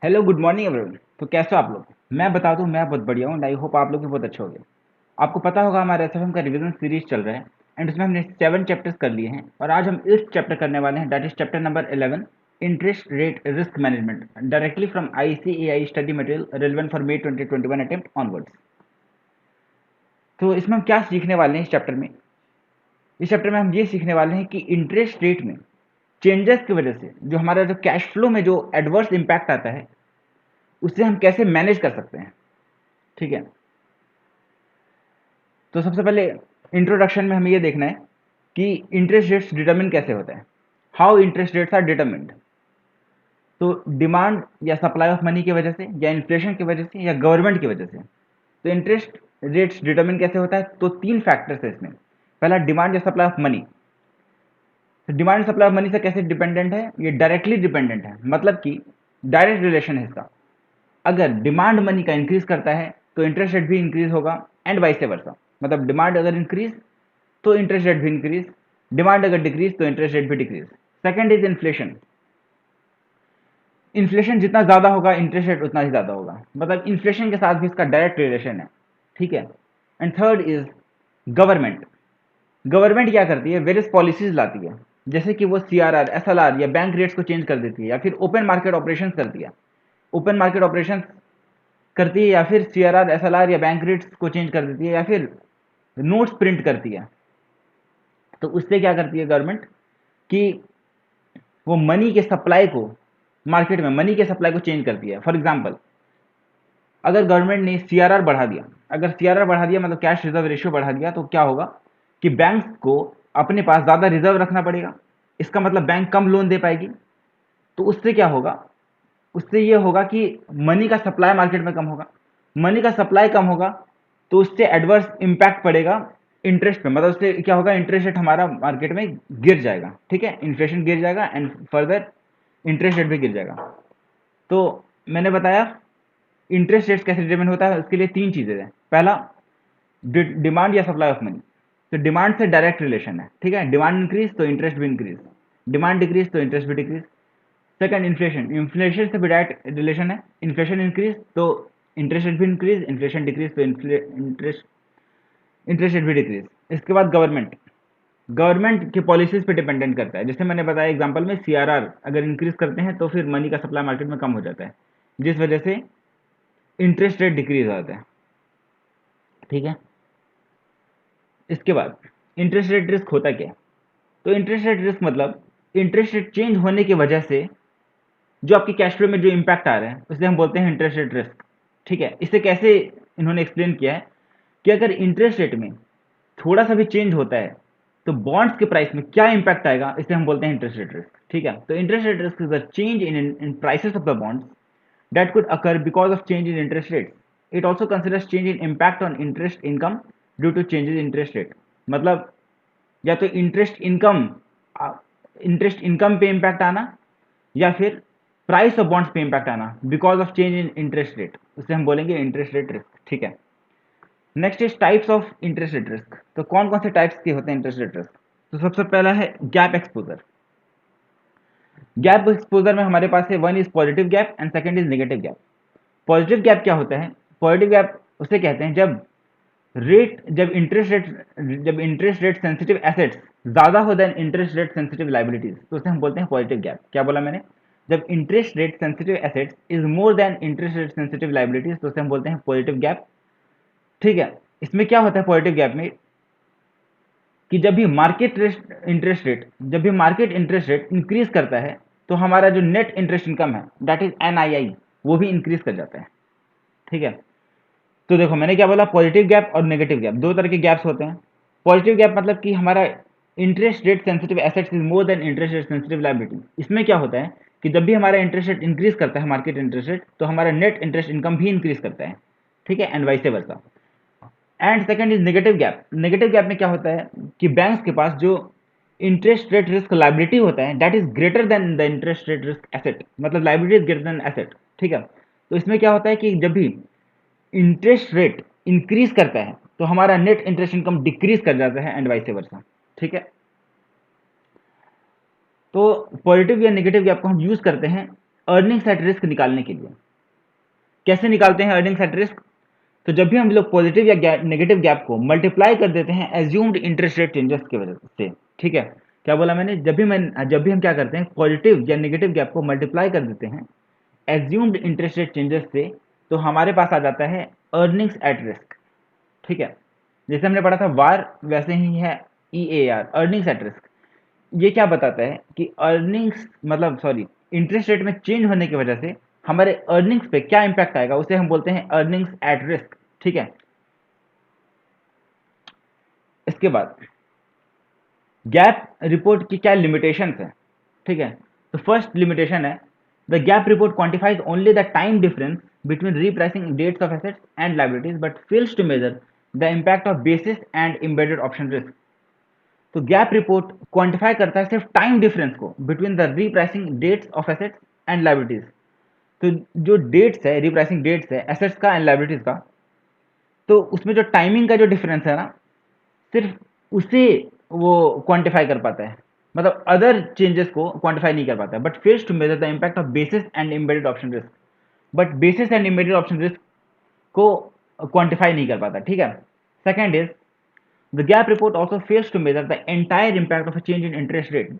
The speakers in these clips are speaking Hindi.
Hello good morning everyone. तो कैसे हो आप लोग? मैं बता दूं, मैं बहुत बढ़िया हूँ। आई होप आप लोग भी बहुत अच्छे होंगे। आपको पता होगा हमारा एसएफएम का रिवीजन सीरीज चल रहा है एंड उसमें हमने 7 चैप्टर्स कर लिए हैं और आज हम 8th चैप्टर करने वाले हैं, that is chapter number 11, interest rate risk management, directly from ICAI study material relevant for May 2021 attempt onwards. तो इसमें हम क्या सीखने वाले हैं इस चैप्टर में हम ये सीखने वाले हैं कि इंटरेस्ट रेट में चेंजेस की वजह से जो हमारा जो कैश फ्लो में जो एडवर्स इम्पैक्ट आता है उससे हम कैसे मैनेज कर सकते हैं। ठीक है, तो सबसे पहले इंट्रोडक्शन में हमें ये देखना है कि इंटरेस्ट रेट्स डिटरमिन कैसे होता है, how interest rates are determined. तो डिमांड या सप्लाई ऑफ मनी की वजह से या इन्फ्लेशन की वजह से या गवर्नमेंट की वजह से। तो इंटरेस्ट रेट्स डिटरमिन कैसे होता है? तो 3 फैक्टर्स है इसमें। पहला डिमांड या सप्लाई ऑफ मनी। तो डिमांड सप्लाई ऑफ मनी से कैसे डिपेंडेंट है? ये डायरेक्टली डिपेंडेंट है, मतलब कि डायरेक्ट रिलेशन है इसका। अगर डिमांड मनी का इंक्रीज करता है तो इंटरेस्ट रेट भी इंक्रीज होगा एंड वाइस वर्सा। मतलब डिमांड अगर इंक्रीज तो इंटरेस्ट रेट भी इंक्रीज, डिमांड अगर डिक्रीज तो इंटरेस्ट रेट भी decrease. Second is inflation. Inflation जितना ज्यादा होगा इंटरेस्ट रेट उतना ही ज्यादा होगा, मतलब इन्फ्लेशन के साथ भी इसका डायरेक्ट रिलेशन है। ठीक है। And third is government. Government क्या करती है? वेरियस पॉलिसीज लाती है, जैसे कि वो CRR, SLR या बैंक रेट्स को चेंज कर देती है या फिर ओपन मार्केट ऑपरेशन करती है। ओपन मार्केट ऑपरेशन करती है या फिर CRR, SLR या बैंक रेट्स को चेंज कर देती है या फिर नोट्स प्रिंट करती है। तो उससे क्या करती है गवर्नमेंट कि वो मनी के सप्लाई को, मार्केट में मनी के सप्लाई को चेंज करती है। फॉर एग्जांपल, अगर गवर्नमेंट ने CRR बढ़ा दिया, अगर CRR बढ़ा दिया मतलब कैश रिजर्व रेशियो बढ़ा दिया, तो क्या होगा कि बैंक को अपने पास ज़्यादा रिजर्व रखना पड़ेगा। इसका मतलब बैंक कम लोन दे पाएगी। तो उससे क्या होगा? उससे ये होगा कि मनी का सप्लाई मार्केट में कम होगा। मनी का सप्लाई कम होगा तो उससे एडवर्स इम्पैक्ट पड़ेगा इंटरेस्ट पे, मतलब उससे क्या होगा? इंटरेस्ट रेट हमारा मार्केट में गिर जाएगा। ठीक है, इन्फ्लेशन गिर जाएगा एंड फर्दर इंटरेस्ट रेट भी गिर जाएगा। तो मैंने बताया इंटरेस्ट रेट कैसे डिटरमिन होता है, उसके लिए 3 चीजें हैं। पहला, डिमांड या सप्लाई ऑफ मनी। तो डिमांड से डायरेक्ट रिलेशन है। ठीक है, डिमांड इंक्रीज तो इंटरेस्ट भी इंक्रीज, डिमांड डिक्रीज तो इंटरेस्ट भी डिक्रीज। Second, inflation. इन्फ्लेशन से भी डायरेक्ट रिलेशन है। इन्फ्लेशन इंक्रीज तो इंटरेस्ट रेट भी इंक्रीज, इन्फ्लेशन डिक्रीज तो इंटरेस्ट रेट भी डिक्रीज। इसके बाद गवर्नमेंट। गवर्नमेंट की पॉलिसीज पे डिपेंडेंट करता है। जैसे मैंने बताया एग्जांपल में, CRR अगर इंक्रीज करते हैं तो फिर मनी का सप्लाई मार्केट में कम हो जाता है, जिस वजह से इंटरेस्ट रेट डिक्रीज हो जाता है। ठीक है, इसके बाद इंटरेस्ट रेट रिस्क होता क्या है? तो इंटरेस्ट रेट रिस्क मतलब इंटरेस्ट रेट चेंज होने की वजह से जो आपके कैश फ्लो में जो इम्पैक्ट आ रहा है उसे हम बोलते हैं इंटरेस्ट रेट रिस्क। ठीक है, इसे कैसे इन्होंने एक्सप्लेन किया है कि अगर इंटरेस्ट रेट में थोड़ा सा भी चेंज होता है तो बॉन्ड्स के प्राइस में क्या इंपैक्ट आएगा, इसे हम बोलते हैं इंटरेस्ट रेट रिस्क। ठीक है, तो interest rate risk is the change in prices of the bonds that could occur because of change in interest rates. It also considers change in impact on interest income due to changes in interest rate. मतलब या तो इंटरेस्ट इनकम पे इम्पैक्ट आना या फिर प्राइस ऑफ बॉन्ड्स पे इम्पैक्ट आना because of change in interest rate, उसे हम बोलेंगे इंटरेस्ट रेट रिस्क। ठीक है, next is types of interest rate risk. तो कौन कौन से टाइप्स के होते हैं इंटरेस्ट रेट रिस्क? तो सबसे पहला है गैप एक्सपोजर। गैप एक्सपोजर में हमारे पास है, one is positive gap and second is negative gap. Positive gap क्या होता है? पॉजिटिव गैप उसे कहते हैं जब इंटरेस्ट रेट सेंसिटिव एसेट्स ज्यादा हो then interest rate sensitive liabilities, तो उसे हम बोलते हैं पॉजिटिव गैप। क्या बोला मैंने? जब interest rate sensitive assets is more than interest rate sensitive liabilities, तो उसे हम बोलते हैं पॉजिटिव गैप। ठीक है, इसमें क्या होता है पॉजिटिव गैप में कि जब भी मार्केट इंटरेस्ट रेट इंक्रीज करता है तो हमारा जो नेट इंटरेस्ट इनकम है, दैट इज NII, वो भी इंक्रीज कर जाता है। ठीक है, तो देखो मैंने क्या बोला, पॉजिटिव गैप और नेगेटिव गैप, दो तरह के गैप्स होते हैं। पॉजिटिव गैप मतलब कि हमारा interest rate sensitive assets is more than interest rate sensitive liability. इसमें क्या होता है कि जब भी हमारा इंटरेस्ट रेट इंक्रीज करता है, मार्केट इंटरेस्ट रेट, तो हमारा नेट इंटरेस्ट इनकम भी इंक्रीज करता है। ठीक है, and vice versa. And second is negative gap. Negative gap में क्या होता है कि बैंक्स के पास जो इंटरेस्ट रेट रिस्क लायबिलिटी होता है, that is greater than the interest rate risk asset, मतलब liability is greater than asset. ठीक है, तो इसमें क्या होता है कि जब भी इंटरेस्ट रेट इंक्रीज करता है तो हमारा नेट इंटरेस्ट इनकम डिक्रीज कर जाता है एंड वाइस वर्सा। ठीक है, तो पॉजिटिव या नेगेटिव गैप को हम यूज करते हैं अर्निंग्स एट रिस्क निकालने के लिए। कैसे निकालते हैं अर्निंग्स एट रिस्क? तो जब भी हम लोग पॉजिटिव या नेगेटिव गैप को मल्टीप्लाई कर देते हैं एज्यूम्ड इंटरेस्ट रेट चेंजेस की वजह से, ठीक है, क्या बोला मैंने, जब भी हम क्या करते हैं पॉजिटिव या नेगेटिव गैप को मल्टीप्लाई कर देते हैं एज्यूम्ड इंटरेस्ट रेट चेंजेस से, तो हमारे पास आ जाता है अर्निंग्स एट रिस्क। ठीक है, जैसे हमने पढ़ा था वार, वैसे ही है E A R, earnings at risk. ये क्या बताता है कि अर्निंग्स मतलब सॉरी इंटरेस्ट रेट में चेंज होने की वजह से हमारे अर्निंग्स पे क्या इंपैक्ट आएगा, उसे हम बोलते हैं अर्निंग्स एट रिस्क। ठीक है, इसके बाद गैप रिपोर्ट की क्या लिमिटेशंस है? ठीक है, तो फर्स्ट लिमिटेशन है the gap report quantifies only the time difference between repricing dates of assets and liabilities but fails to measure the impact of basis and embedded option risk. तो गैप रिपोर्ट क्वांटिफाई करता है सिर्फ टाइम डिफरेंस को between the repricing dates of assets and liabilities. तो जो डेट्स है, रीप्राइसिंग डेट्स है एसेट्स का एंड लायबिलिटीज का, तो उसमें जो टाइमिंग का जो डिफरेंस है ना, सिर्फ उसे वो क्वांटिफाई कर पाता है, मतलब अदर चेंजेस को क्वांटिफाई नहीं कर पाता है, but fails to measure the impact of basis and embedded option risk. But basis and embedded option risk को क्वांटिफाई नहीं कर पाता। ठीक है, second is the gap report also fails to measure the entire impact of a change in interest rate.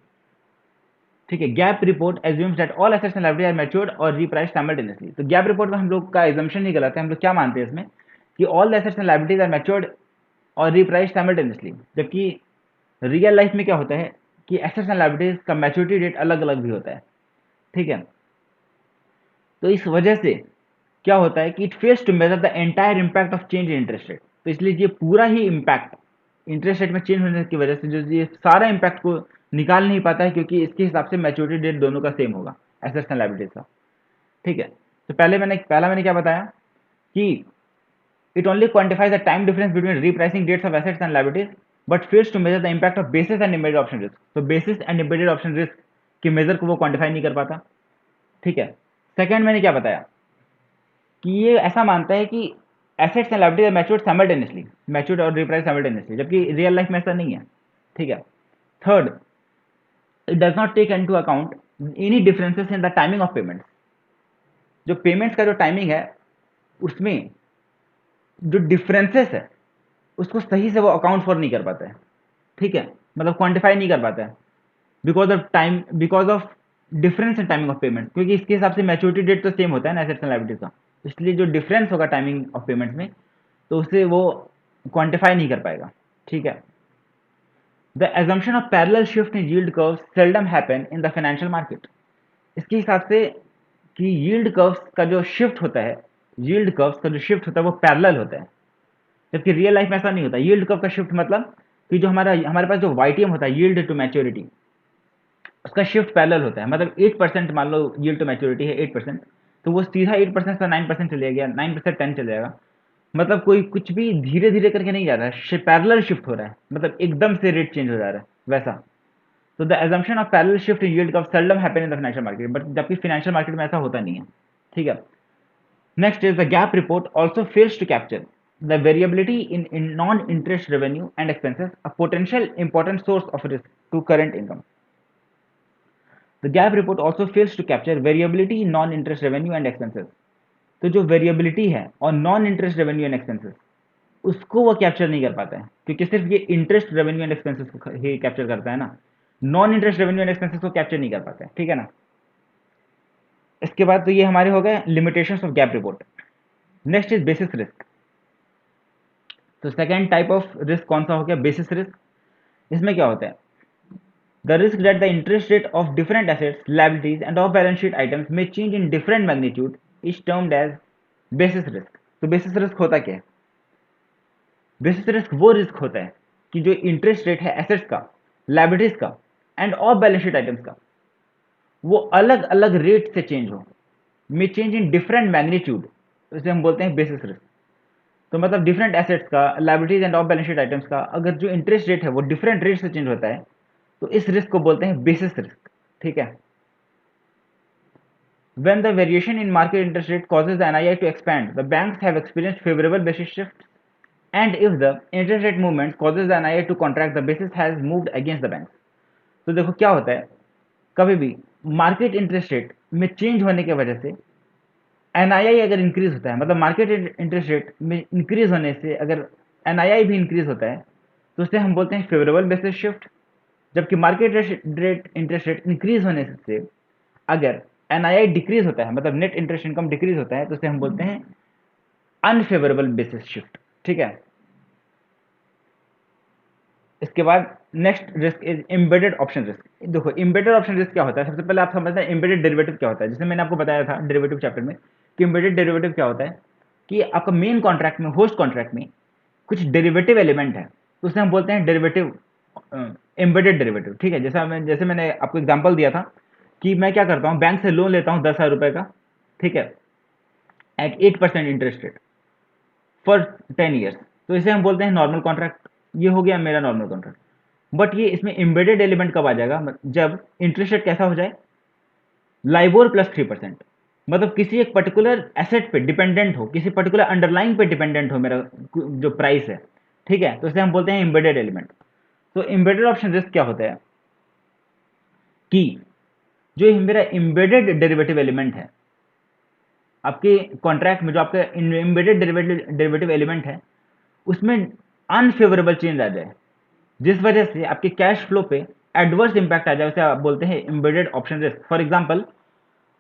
ठीक है, gap report assumes that all assets and liabilities are matured और रीप्राइस्ड साइमल्टेनियसली। तो गैप रिपोर्ट में हम लोग का एजम्पशन ही गलत है, हम लोग क्या मानते हैं इसमें कि all assets and liabilities are matured और रीप्राइस्ड साइमल्टेनियसली, जबकि रियल लाइफ में क्या होता है कि एसेट्स एंड लायबिलिटीज का मैच्योरिटी डेट अलग अलग भी होता है। ठीक है, तो इस वजह से क्या होता है कि it fails to measure the entire impact of change in interest rate. तो इसलिए ये पूरा ही इम्पैक्ट इंटरेस्ट रेट में चेंज होने की वजह से जो ये सारा इम्पैक्ट को निकाल नहीं पाता है, क्योंकि इसके हिसाब से मैच्योरिटी डेट दोनों का सेम होगा, एसेट्स एंड लायबिलिटीज का। ठीक है, तो पहला मैंने क्या बताया कि it only quantifies the time difference between repricing dates of assets and liabilities but fails to measure the impact of basis and embedded option risk। तो basis and embedded option risk के मेजर को वो क्वांटिफाई नहीं कर पाता। ठीक है, सेकंड मैंने क्या बताया कि ये ऐसा मानता है कि assets and liabilities are matured simultaneously, matured और रिप्राइस साइमल्टेनियसली, जबकि रियल लाइफ में ऐसा नहीं है। ठीक है, third it does not take into account any differences in the timing of payments. जो पेमेंट्स का जो टाइमिंग है उसमें जो डिफरेंसेस है उसको सही से वो अकाउंट फॉर नहीं कर पाता है। ठीक है, मतलब क्वांटिफाई नहीं कर पाता है because of difference in timing of payment, क्योंकि इसके हिसाब से मैच्योरिटी डेट तो सेम होता है ना एसेट्स एंड लायबिलिटीज का, इसलिए जो डिफरेंस होगा टाइमिंग ऑफ पेमेंट में तो उसे वो क्वांटिफाई नहीं कर पाएगा। ठीक है, the assumption of parallel shift in yield curves seldom happen in the financial market. इसके हिसाब से कि यील्ड कर्व्स का जो शिफ्ट होता है, यील्ड कर्व्स का जो शिफ्ट होता है वो पैरेलल होता है, जबकि रियल लाइफ में ऐसा नहीं होता। यील्ड कर्व का शिफ्ट मतलब कि जो हमारे पास जो वाईटीएम होता है, यील्ड टू मैच्योरिटी, उसका शिफ्ट पैरेलल होता है। मतलब 8% मान लो यील्ड टू मैच्योरिटी है 8%, तो वो सीधा 8% से 9% चले गया, 9% 10 चले जाएगा। मतलब कोई कुछ भी धीरे धीरे करके नहीं जा रहा है, पैरेलल शिफ्ट हो रहा है, मतलब एकदम से रेट चेंज हो जा रहा है वैसा। तो the assumption of parallel shift in yield curve seldom happen in the financial market, but जबकि फाइनेंशियल मार्केट में ऐसा होता नहीं है। ठीक है, next is the gap report also fails to capture the variability in non-interest revenue and expenses, a potential important source of risk to current income। The gap report also fails to capture variability in non-interest revenue and expenses। तो जो वेरिएबिलिटी है और non interest revenue and expenses उसको वो कैप्चर नहीं कर पाता है, क्योंकि सिर्फ ये इंटरेस्ट रेवेन्यू एंड एक्सपेंसेस को ही कैप्चर करता है ना, non interest revenue and expenses को कैप्चर नहीं कर पाता है। ठीक है ना, इसके बाद तो ये हमारे हो गए limitations of gap report. Next is basis risk. तो सेकेंड टाइप ऑफ रिस्क कौन सा हो गया? Basis risk. इसमें क्या होता है? The risk that the interest rate of different assets, liabilities and off balance sheet items में change in different magnitude is termed as basis risk. तो बेसिस रिस्क होता क्या है? बेसिस रिस्क वो रिस्क होता है कि जो इंटरेस्ट रेट है एसेट्स का, लायबिलिटीज का and off balance sheet items का, वो अलग अलग रेट से चेंज हो, में चेंज इन डिफरेंट मैग्नीट्यूड, इसे हम बोलते हैं बेसिस रिस्क। तो मतलब डिफरेंट एसेट्स का, liabilities and off balance sheet items का अगर जो इंटरेस्ट रेट है वो डिफरेंट रेट से चेंज होता है तो इस रिस्क को बोलते हैं बेसिस रिस्क। ठीक है, when the variation in market interest rate causes the NII to expand, the banks have experienced favorable basis shifts, and if the interest rate movement causes the NII to contract, the basis has moved against the banks। तो देखो क्या होता है, कभी भी मार्केट इंटरेस्ट रेट में चेंज होने की वजह से एनआईआई अगर इंक्रीज होता है, मतलब मार्केट इंटरेस्ट रेट में इंक्रीज होने से अगर एनआईआई भी इंक्रीज होता है तो उसे हम बोलते हैं फेवरेबल बेसिस शिफ्ट। जबकि market rate interest rate increase होने से अगर एनआईआई डिक्रीज होता है, मतलब नेट इंटरेस्ट इनकम डिक्रीज होता है, तो उसे हम बोलते हैं अनफेवरेबल बेसिस शिफ्ट। ठीक है। इसके बाद next risk is embedded option risk. देखो एम्बेडेड ऑप्शन रिस्क क्या होता है, सबसे पहले आप समझते हैं एम्बेडेड डेरिवेटिव क्या होता है। जैसे मैंने आपको बताया था डेरिवेटिव चैप्टर में कि एम्बेडेड डेरिवेटिव क्या होता है कि आपका मेन कॉन्ट्रैक्ट में, होस्ट कॉन्ट्रैक्ट में कुछ डेरिवेटिव एलिमेंट है, तो उसे हम बोलते हैं डेरिवेटिव, एम्बेडेड डेरिवेटिव। ठीक है। जैसे मैंने आपको एग्जांपल दिया था कि मैं क्या करता हूँ, बैंक से लोन लेता हूँ 10,000 रुपए का, ठीक है, at 8% interest rate for 10 years, तो इसे हम बोलते हैं नॉर्मल कॉन्ट्रैक्ट। ये हो गया मेरा नॉर्मल कॉन्ट्रैक्ट। बट ये इसमें एम्बेडेड एलिमेंट कब आ जाएगा, जब इंटरेस्ट रेट कैसा हो जाए, लाइबोर प्लस 3%, मतलब किसी एक पर्टिकुलर एसेट पे डिपेंडेंट हो, किसी पर्टिकुलर अंडरलाइन पे डिपेंडेंट हो मेरा जो प्राइस है। ठीक है। तो इसे हम बोलते हैं एम्बेडेड एलिमेंट। तो एम्बेडेड ऑप्शन रिस्क क्या होता है कि जो मेरा एम्बेडेड डेरिवेटिव एलिमेंट है आपके कॉन्ट्रैक्ट में, जो आपका एम्बेडेड डेरिवेटिव एलिमेंट है, उसमें अनफेवरेबल चेंज आ जाए, जिस वजह से आपके कैश फ्लो पे एडवर्स इंपैक्ट आ जाए, उसे आप बोलते हैं embedded option risk. For example,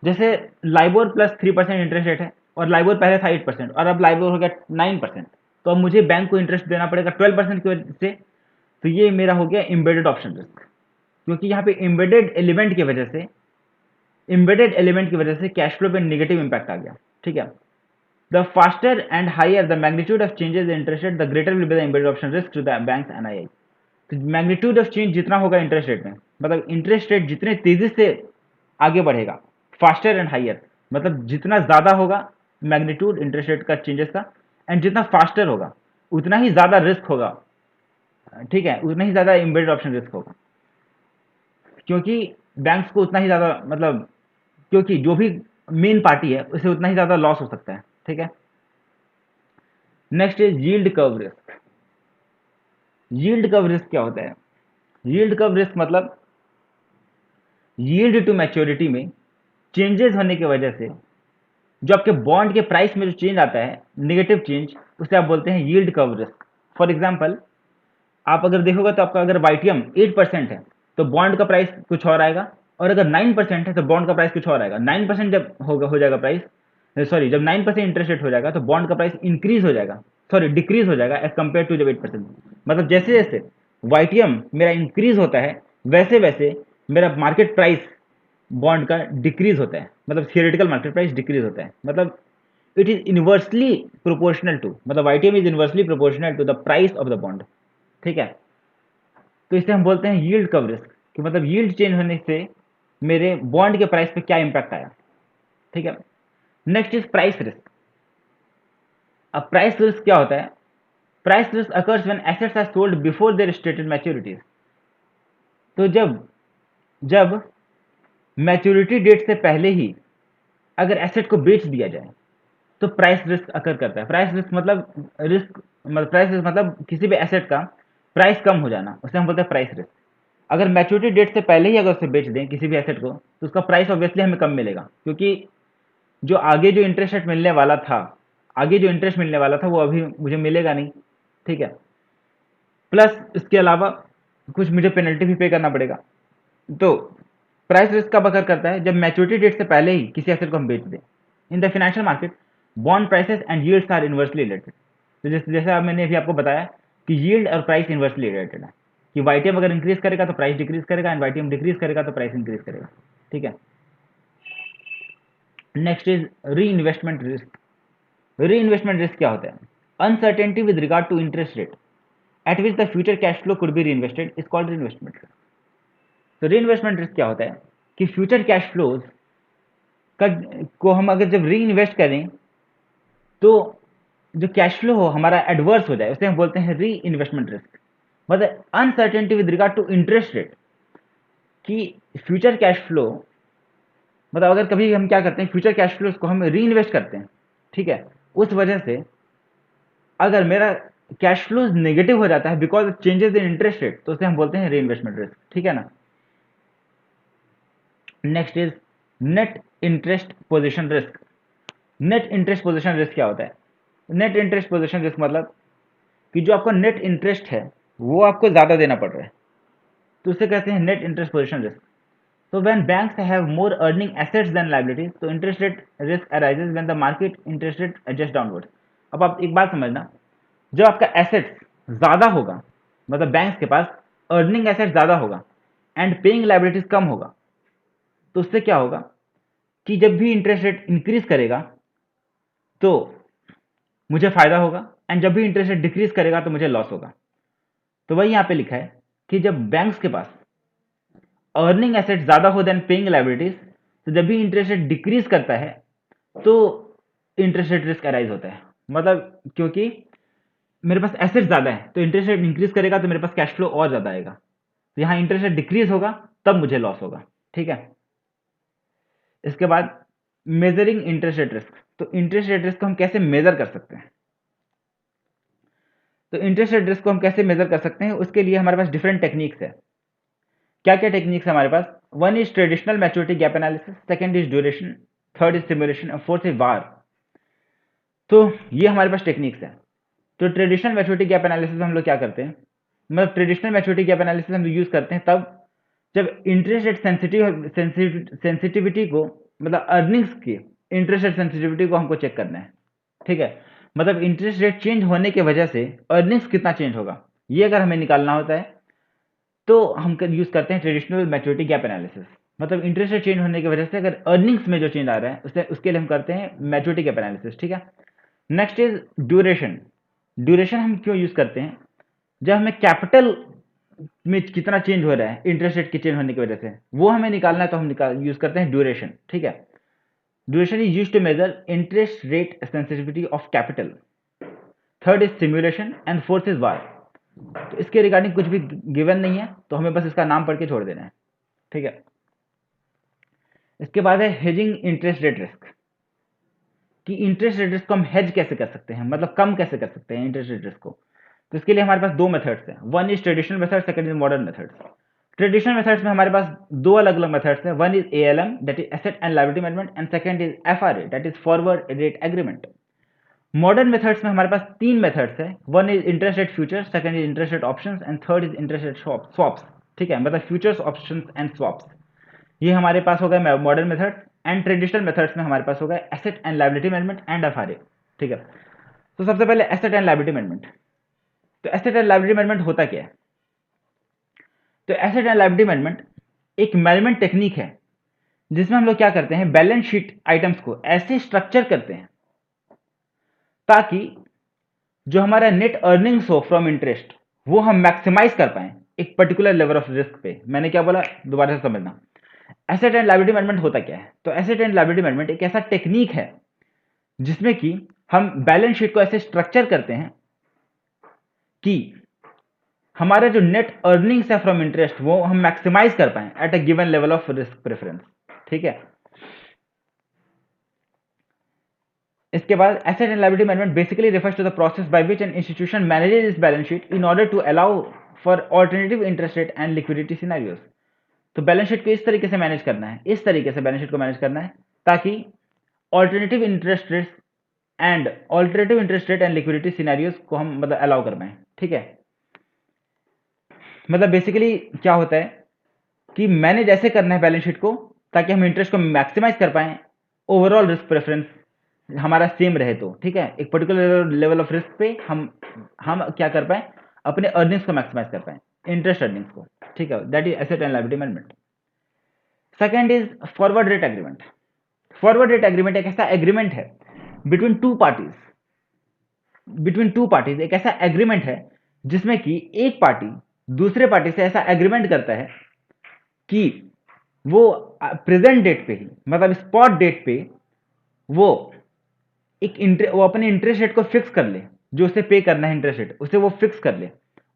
जैसे लाइबोर प्लस 3% इंटरेस्ट रेट है और लाइबोर पहले था 8% और अब लाइबोर हो गया 9%, तो अब मुझे बैंक को इंटरेस्ट देना पड़ेगा 12% की वजह से। तो ये मेरा हो गया एम्बेडेड ऑप्शन रिस्क, क्योंकि यहाँ पे एम्बेडेड एलिमेंट की वजह से कैश फ्लो पे नेगेटिव इंपैक्ट आ गया। ठीक है। The faster and higher the magnitude of changes in interest rate, the greater will be the embedded option risk to the bank's NII. तो मैग्नीट्यूड ऑफ चेंज जितना होगा इंटरेस्ट रेट में, मतलब इंटरेस्ट रेट जितने तेजी से आगे बढ़ेगा, फास्टर एंड हायर, मतलब जितना ज्यादा होगा मैग्नीट्यूड इंटरेस्ट रेट का चेंजेस का, एंड जितना फास्टर होगा उतना ही ज्यादा रिस्क होगा। ठीक है। उतना ही ज्यादा एम्बेडेड ऑप्शन रिस्क होगा, क्योंकि बैंक्स को उतना ही ज्यादा, मतलब क्योंकि जो भी मेन पार्टी है उसे उतना ही ज्यादा लॉस हो सकता है। ठीक है। Next is yield curve risk. Yield curve risk क्या होता है? यील्ड कर्व रिस्क मतलब यील्ड टू मैच्योरिटी में चेंजेस होने की वजह से जो आपके बॉन्ड के प्राइस में जो चेंज आता है, नेगेटिव चेंज, उसे आप बोलते हैं yield curve risk. For example, आप अगर देखोगे तो आपका अगर वाईटीएम 8% है तो बॉन्ड का प्राइस कुछ और आएगा, और अगर 9% है तो बॉन्ड का प्राइस कुछ और आएगा। 9% जब होगा हो जाएगा प्राइस, सॉरी, जब 9% इंटरेस्ट रेट हो जाएगा तो बॉन्ड का प्राइस इंक्रीज हो जाएगा, सॉरी डिक्रीज हो जाएगा एज कंपेयर टू जब 8%। मतलब जैसे जैसे वाईटीएम मेरा इंक्रीज होता है वैसे वैसे मेरा मार्केट प्राइस बॉन्ड का डिक्रीज होता है, मतलब थियोरेटिकल मार्केट प्राइस डिक्रीज होता है, मतलब it is inversely proportional to, मतलब YTM is inversely proportional to the price of the bond. ठीक है। तो इसे हम बोलते हैं यील्ड कर्व रिस्क, कि मतलब यील्ड चेंज होने से मेरे बॉन्ड के प्राइस पे क्या इंपैक्ट आया। ठीक है। Next is price risk. अब प्राइस रिस्क क्या होता है? Price risk occurs when assets are sold before their stated maturities. तो जब जब मैच्योरिटी डेट से पहले ही अगर एसेट को बेच दिया जाए तो प्राइस रिस्क अकर करता है। प्राइस रिस्क मतलब प्राइस रिस्क मतलब किसी भी एसेट का प्राइस कम हो जाना, उसे हम बोलते हैं प्राइस रिस्क। अगर मैच्योरिटी डेट से पहले ही अगर उसे बेच दें किसी भी एसेट को तो उसका प्राइस ऑब्वियसली हमें कम मिलेगा, क्योंकि जो आगे जो इंटरेस्ट रेट मिलने वाला था, आगे जो इंटरेस्ट मिलने वाला था वो अभी मुझे मिलेगा नहीं। ठीक है। प्लस इसके अलावा कुछ मुझे पेनल्टी भी पे करना पड़ेगा। तो प्राइस रिस्क कब अकर करता है? जब मैच्योरिटी डेट से पहले ही किसी एसेट को हम बेच दें। In the financial market bond prices and yields are inversely related. तो जैसे मैंने अभी आपको बताया कि यील्ड और प्राइस इनवर्सली रिलेटेड है, कि वाईटीएम अगर इंक्रीज करेगा तो प्राइस डिक्रीज करेगा, एंड वाईटीएम डिक्रीज करेगा तो प्राइस इंक्रीज करेगा। ठीक है। Next is reinvestment risk. Reinvestment risk क्या होता है? Uncertainty with regard to interest rate at which the future cash flow could be reinvested is called reinvestment risk. तो री इन्वेस्टमेंट रिस्क क्या होता है कि फ्यूचर कैश फ्लोज का को हम अगर जब री इन्वेस्ट करें तो जो कैश फ्लो हो हमारा एडवर्स हो जाए, उसे हम बोलते हैं री इन्वेस्टमेंट रिस्क। मतलब uncertainty with regard to interest rate, कि फ्यूचर कैश फ्लो, मतलब अगर कभी हम क्या करते हैं, फ्यूचर कैश फ्लो को हम री इन्वेस्ट करते हैं, ठीक है, उस वजह से अगर मेरा कैश फ्लो नेगेटिव हो जाता है because changes in interest rate, तो उसे हम बोलते हैं री इन्वेस्टमेंट रिस्क। ठीक है ना। Next is net interest position risk. Net interest position risk क्या होता है? नेट इंटरेस्ट पोजीशन रिस्क मतलब कि जो आपका नेट इंटरेस्ट है वो आपको ज़्यादा देना पड़ रहा है, तो उसे कहते हैं net interest position risk. So when banks have more earning assets than liabilities, so interest rate risk arises when the market interest rate adjusts downwards. अब आप एक बात समझना, जब आपका एसेट्स ज़्यादा होगा, मतलब बैंक्स के पास अर्निंग एसेट्स ज़्यादा होगा एंड पेइंग लाइबिलिटीज कम होगा, तो उससे क्या होगा कि जब भी इंटरेस्ट रेट इंक्रीज करेगा तो मुझे फायदा होगा एंड जब भी इंटरेस्ट रेट डिक्रीज करेगा तो मुझे लॉस होगा। तो वही यहाँ पे लिखा है कि जब बैंक्स के पास अर्निंग एसेट ज़्यादा हो देन पेइंग लाइबिलिटीज, तो जब भी इंटरेस्ट रेट डिक्रीज करता है तो इंटरेस्ट रेट रिस्क अराइज होता है। मतलब क्योंकि मेरे पास एसेट ज़्यादा है तो इंटरेस्ट रेट इंक्रीज करेगा तो मेरे पास कैश फ्लो और ज़्यादा आएगा, तो यहाँ इंटरेस्ट रेट डिक्रीज होगा तब मुझे लॉस होगा। ठीक है, इसके बाद मेजरिंग इंटरेस्ट रेट रिस्क। तो इंटरेस्ट रेट रिस्क को हम कैसे मेजर कर सकते हैं? तो इंटरेस्ट रेट रिस्क को हम कैसे मेजर कर सकते हैं, उसके लिए हमारे पास डिफरेंट टेक्निक्स है। क्या क्या टेक्निक्स है हमारे पास? One is traditional maturity gap analysis, second is duration, third is simulation और फोर्थ इज वार। तो ये हमारे पास टेक्निक्स है। तो ट्रेडिशनल मैच्योरिटी गैप एनालिसिस हम लोग क्या करते हैं, मतलब ट्रेडिशनल मैच्योरिटी गैप एनालिसिस हम यूज करते हैं तब जब इंटरेस्ट रेट सेंसिटिविटी को, मतलब अर्निंग्स की इंटरेस्ट रेट सेंसिटिविटी को हमको चेक करना है। ठीक है, मतलब इंटरेस्ट रेट चेंज होने की वजह से अर्निंग्स कितना चेंज होगा, ये अगर हमें निकालना होता है तो हम यूज करते हैं ट्रेडिशनल मैच्योरिटी गैप एनालिसिस। मतलब इंटरेस्ट रेट चेंज होने की वजह से अगर अर्निंग्स में जो चेंज आ रहा है उसके लिए हम करते हैं मैच्योरिटी गैप एनालिसिस। ठीक है, नेक्स्ट इज ड्यूरेशन। ड्यूरेशन हम क्यों यूज करते हैं? जब हमें कैपिटल में कितना चेंज हो रहा है इंटरेस्ट रेट के चेंज होने की वजह से, वो हमें निकालना है तो हम यूज करते हैं ड्यूरेशन। ठीक है, duration is use to measure interest rate sensitivity of capital. Third is simulation and fourth is VaR. तो इसके रिगार्डिंग कुछ भी गिवन नहीं है तो हमें बस इसका नाम पढ़ के छोड़ देना है। ठीक है, इसके बाद है हेजिंग इंटरेस्ट रेट रिस्क, कि इंटरेस्ट रेट रिस्क को हम हेज कैसे कर सकते हैं, मतलब कम कैसे कर सकते हैं इंटरेस्ट रेट रिस्क को। तो इसके लिए हमारे पास दो मेथड्स हैं, one is traditional method, second is modern methods. Traditional methods में हमारे पास दो अलग अलग मेथड्स हैं, one is ALM that is asset and liability management and second is FRA that is forward rate agreement. Modern methods में हमारे पास तीन मेथड्स हैं, one is interest rate futures, second is interest rate options and third is interest rate swaps. ठीक है, मतलब फ्यूचर्स, ऑप्शंस एंड स्वैप्स, ये हमारे पास हो गए modern methods. And traditional methods में हमारे पास हो गए asset and liability management and FRA. ठीक है, तो सबसे पहले एसेट एंड लायबिलिटी मैनेजमेंट। तो एसेट एंड लायबिलिटी मैनेजमेंट होता क्या है? तो एसेट एंड लायबिलिटी मैनेजमेंट एक मैनेजमेंट टेक्निक है जिसमें हम लोग क्या करते हैं, बैलेंस शीट आइटम्स को ऐसे स्ट्रक्चर करते हैं ताकि जो हमारा नेट अर्निंग्स हो फ्रॉम इंटरेस्ट वो हम मैक्सिमाइज कर पाए एक पर्टिकुलर लेवल ऑफ रिस्क पे। मैंने क्या बोला, दोबारा से समझना। एसेट एंड लायबिलिटी मैनेजमेंट होता क्या है? तो एसेट एंड लायबिलिटी मैनेजमेंट एक ऐसा टेक्निक है जिसमें कि हम बैलेंस शीट को ऐसे स्ट्रक्चर करते हैं कि हमारा जो नेट अर्निंग्स है फ्रॉम इंटरेस्ट वो हम मैक्सिमाइज कर पाए at a given level of risk preference. ठीक है, इसके बाद asset and liability management basically refers to the process by which an institution manages its balance sheet in order to allow for alternative interest rate and liquidity scenarios. तो बैलेंस शीट को इस तरीके से मैनेज करना है, इस तरीके से बैलेंस शीट को मैनेज करना है ताकि alternative interest rate and liquidity scenarios को हम मतलब अलाउ कर पाए। ठीक है, मतलब बेसिकली क्या होता है कि मैनेज ऐसे करना है बैलेंस शीट को ताकि हम इंटरेस्ट को मैक्सिमाइज कर पाए, ओवरऑल रिस्क प्रेफरेंस हमारा सेम रहे। तो ठीक है, एक पर्टिकुलर लेवल ऑफ रिस्क पे हम क्या कर पाए, अपने अर्निंग्स को मैक्सिमाइज कर पाए, इंटरेस्ट अर्निंग्स को। ठीक है, that is asset and liability management. Second is forward rate agreement. Forward rate agreement एक ऐसा एग्रीमेंट है बिटवीन टू पार्टीज, एक ऐसा एग्रीमेंट है जिसमें कि एक पार्टी दूसरे पार्टी से ऐसा एग्रीमेंट करता है कि वो प्रेजेंट डेट पे ही, मतलब स्पॉट डेट पे वो वो अपने इंटरेस्ट रेट को फिक्स कर ले, जो उसे पे करना है इंटरेस्ट रेट उसे वो फिक्स कर ले,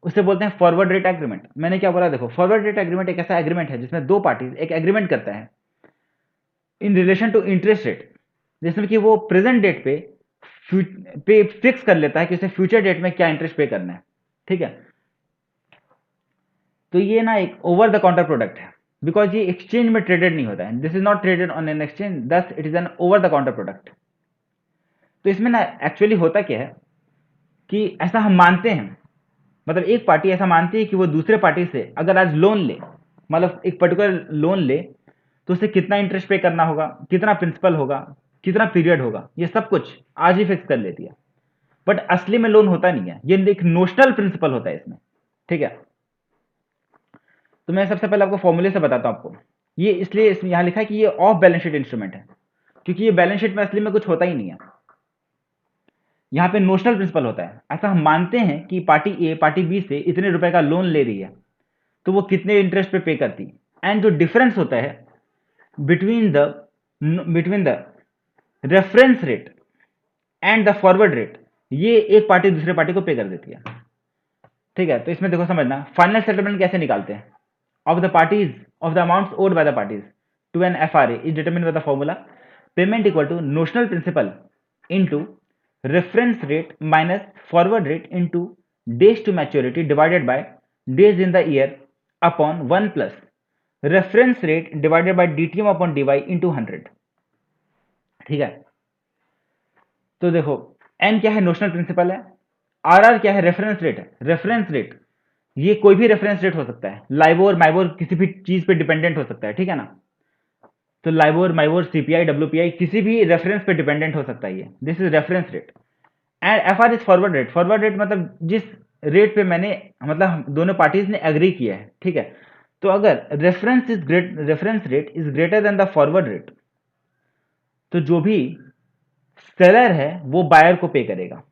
उसे बोलते हैं फॉरवर्ड रेट एग्रीमेंट। मैंने क्या बोला, देखो फॉरवर्ड रेट एग्रीमेंट एक ऐसा एग्रीमेंट है जिसमें दो पार्टीज एक एग्रीमेंट करता है in relation to interest rate, जिसमें कि वो प्रेजेंट डेट पे फिक्स कर लेता है कि उसे फ्यूचर डेट में क्या इंटरेस्ट पे करना है। ठीक है, तो ये ना एक ओवर द काउंटर प्रोडक्ट है। बिकॉज ये एक्सचेंज में ट्रेडेड नहीं होता है, this is not traded on an exchange, thus it is an over the counter product. तो इसमें ना एक्चुअली होता क्या है कि ऐसा हम मानते हैं, मतलब एक पार्टी ऐसा मानती है कि वो दूसरे पार्टी से अगर आज लोन ले, मतलब एक पर्टिकुलर लोन ले, तो उसे कितना इंटरेस्ट पे करना होगा, कितना प्रिंसिपल होगा, कितना पीरियड होगा, ये सब कुछ आज ही फिक्स कर लेती है। बट असली में लोन होता नहीं है, ये एक नोशनल प्रिंसिपल होता है इसमें, ठीक है। तो मैं सबसे पहले आपको फॉर्मूले से बताता हूं आपको, ये इसलिए इसमें यहां लिखा है कि ये ऑफ बैलेंस शीट इंस्ट्रूमेंट है, क्योंकि ये बैलेंस शीट में असली में कुछ होता ही नहीं है, यहाँ पे नोशनल प्रिंसिपल होता है। ऐसा हम मानते हैं कि पार्टी ए पार्टी बी से इतने रुपए का लोन ले रही है, तो वो कितने इंटरेस्ट पे करती है, एंड जो डिफरेंस होता है between the reference rate and the forward rate, ये एक पार्टी दूसरे पार्टी को पे कर देती है, ठीक है। तो इसमें देखो समझना, फाइनल सेटलमेंट कैसे निकालते हैं of the parties, of the amounts owed by the parties to an FRA is determined by the formula payment equal to notional principal into reference rate minus forward rate into days to maturity divided by days in the year upon 1 plus reference rate divided by dtm upon dy into 100, ठीक है। तो देखो n क्या है, नोशनल प्रिंसिपल है, आर क्या है, रेफरेंस रेट है। रेफरेंस रेट ये कोई भी रेफरेंस रेट हो सकता है, लाइबोर माइबोर किसी भी चीज पे डिपेंडेंट हो सकता है, ठीक है ना। तो लाइबोर माइबोर सीपीआई डब्ल्यूपीआई किसी भी रेफरेंस पे डिपेंडेंट हो सकता है, ये this is reference rate. And F R is forward rate, forward rate मतलब जिस रेट पे मैंने, मतलब दोनों पार्टीज ने एग्री किया है, ठीक है। तो अगर reference rate is greater than the forward rate, तो जो भी सेलर है वो बायर को पे करेगा,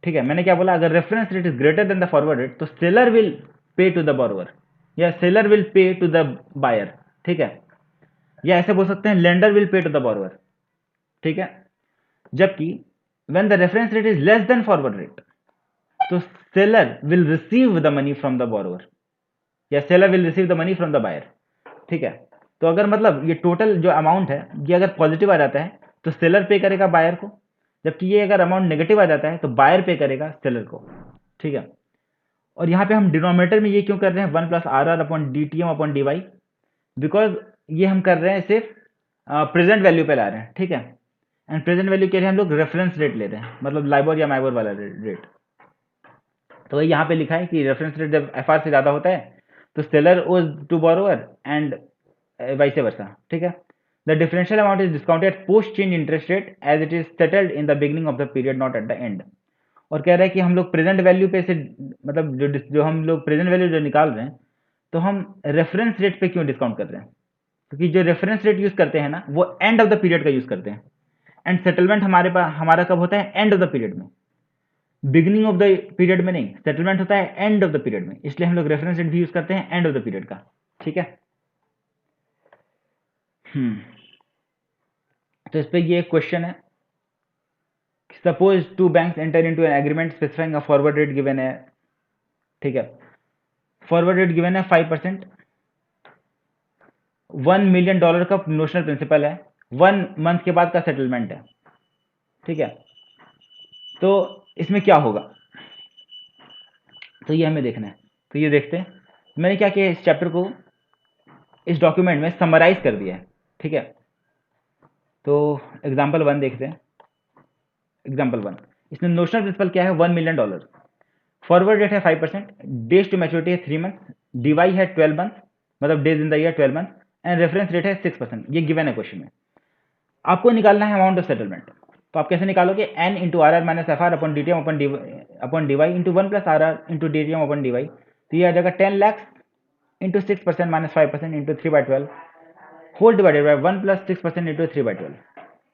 ठीक है। मैंने क्या बोला, अगर reference rate is greater than the forward rate, तो seller will pay to the borrower, या seller will pay to the buyer, ठीक है। या ऐसे बोल सकते हैं lender will pay to the borrower, ठीक है। जबकि when the reference rate is less than forward rate, तो seller will receive the money from the borrower, या seller will receive the money from the buyer, ठीक है। तो अगर मतलब ये टोटल जो अमाउंट है ये अगर पॉजिटिव आ जाता है तो सेलर पे करेगा बायर को, जबकि ये अगर अमाउंट नेगेटिव आ जाता है तो बायर पे करेगा सेलर को, ठीक है। और यहाँ पे हम डिनोमिनेटर में ये क्यों कर रहे हैं, 1 plus R R upon D T M upon D Y, because ये हम कर रहे हैं सिर्फ प्रेजेंट वैल्यू पे ला रहे हैं, ठीक है। एंड प्रेजेंट वैल्यू के लिए हम लोग रेफरेंस रेट ले रहे हैं, मतलब लाइबोर या माइबोर वाला रेट। तो यहाँ पे लिखा है कि रेफरेंस रेट जब एफ आर से ज़्यादा होता है तो seller owes to borrower and vice versa, ठीक है। The differential amount is discounted post change interest rate as it is settled in the beginning of the period not at the end. और कह रहा है कि हम लोग प्रेजेंट वैल्यू पे से, मतलब जो हम लोग प्रेजेंट वैल्यू जो निकाल रहे हैं, तो हम रेफरेंस रेट पे क्यों डिस्काउंट कर रहे हैं, क्योंकि जो रेफरेंस रेट यूज करते हैं ना वो एंड ऑफ द पीरियड का यूज करते हैं, एंड सेटलमेंट हमारा कब होता है, एंड ऑफ द पीरियड में, बिगिनिंग ऑफ द पीरियड में नहीं, सेटलमेंट होता है एंड ऑफ द पीरियड में, इसलिए हम लोग रेफरेंस रेट भी यूज करते हैं एंड ऑफ द पीरियड का, ठीक है। तो इस पे ये क्वेश्चन है, suppose two banks enter into an agreement specifying a forward rate given है, ठीक है। फॉरवर्ड रेट गिवन है 5%, $1 million का नोशनल प्रिंसिपल है, 1 मंथ के बाद का सेटलमेंट है, ठीक है। तो इसमें क्या होगा, तो ये हमें देखना है। तो ये देखते हैं, मैंने क्या किया, इस चैप्टर को इस डॉक्यूमेंट में समराइज कर दिया है, ठीक है। तो एग्जाम्पल 1 देखते हैं। एग्जाम्पल 1, इसमें नोशनल प्रिंसिपल क्या है, $1 million, फॉरवर्ड रेट है 5%, डेज टू मैच्योरिटी है 3 मंथ, डीवाई है 12 मंथ, मतलब days in the year 12 month, and reference rate है 6%। ये गिवन है क्वेश्चन में। आपको निकालना है अमाउंट ऑफ सेटलमेंट। तो आप कैसे निकालोगे, N into R R minus F R upon D T M upon D Y into 1 plus R R into D T M upon D Y. तो ये आ जाएगा 10 lakhs इंटू 6% minus 5% into 3/12 whole divided by 1 plus 6% into 3/12।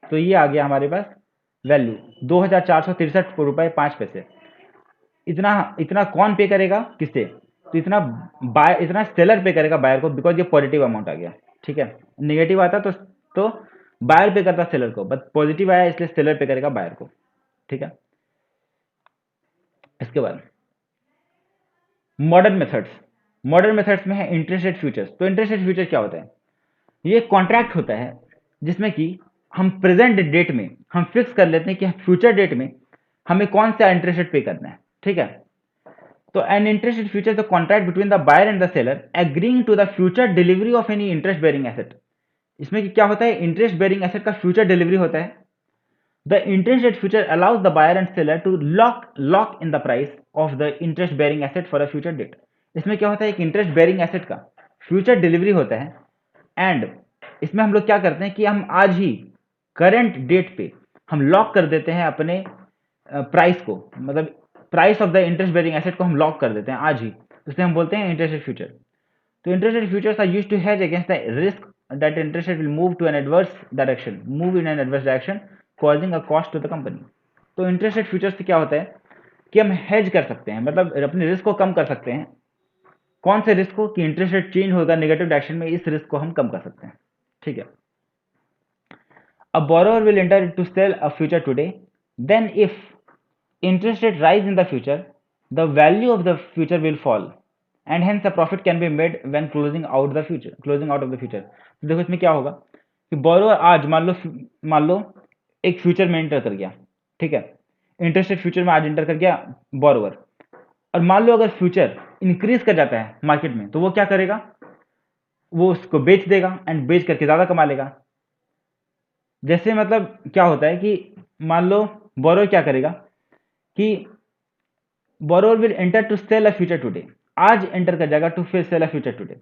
तो ये आ गया हमारे पास वैल्यू 2,463 रुपये 5 पैसे। इतना इतना कौन पे करेगा, किससे, तो इतना सेलर पे करेगा बायर को, बिकॉज ये पॉजिटिव अमाउंट आ गया, ठीक है। नेगेटिव आता तो बायर पे करता सेलर को, बट पॉजिटिव आया इसलिए सेलर पे करेगा बायर को, ठीक है। इसके बाद मॉडर्न मेथड्स में है इंटरेस्ट रेट फ्यूचर्स। तो इंटरेस्ट रेट फ्यूचर क्या होता है, ये कॉन्ट्रैक्ट होता है जिसमें कि हम प्रेजेंट डेट में हम फिक्स कर लेते हैं कि फ्यूचर डेट में हमें कौन सा इंटरेस्ट रेट पे करना है, ठीक है। तो an interest rate future the contract between the buyer and the seller agreeing to the future delivery of any interest bearing asset. इसमें क्या होता है, इंटरेस्ट बेरिंग एसेट का फ्यूचर डिलीवरी होता है। The interest rate future allows the buyer and seller to lock in the price of the interest bearing asset for a future date. इसमें क्या होता है, एक इंटरेस्ट बेरिंग एसेट का फ्यूचर डिलीवरी होता है एंड इसमें हम लोग क्या करते हैं कि हम आज ही करंट डेट पे हम लॉक कर देते हैं अपने प्राइस को, मतलब price of the interest bearing asset को हम लॉक कर देते हैं आज ही, इसलिए हम बोलते हैं इंटरेस्ट रेट फ्यूचर। तो interest rate futures are used to hedge against the risk that interest rate will move to an adverse direction, move in an adverse direction, causing a cost to the company। तो इंटरेस्ट रेट फ्यूचर्स से क्या होता है कि हम हेज कर सकते हैं, मतलब अपने रिस्क को कम कर सकते हैं। कौन से रिस्क को, कि इंटरेस्ट रेट चेंज होगा नेगेटिव डायरेक्शन में, इस रिस्क को हम कम कर सकते हैं। ठीक है, a borrower will enter to sell a future today, then if interest rate rise in the future, the value of the future will fall and hence a profit can be made when closing out of the future। तो देखो इसमें क्या होगा कि बोरोअर आज मान लो एक फ्यूचर में एंटर कर गया, ठीक है, इंटरेस्ट रेट फ्यूचर में आज एंटर कर गया बोरोअर, और मान लो अगर फ्यूचर इंक्रीज कर जाता है मार्केट में, तो वो क्या करेगा, वो उसको बेच देगा एंड बेच करके ज्यादा कमा लेगा। जैसे मतलब क्या होता है कि मान लो बोरोअर क्या करेगा कि borrower will enter to sell a future today, आज एंटर कर जाएगा to sell a future today,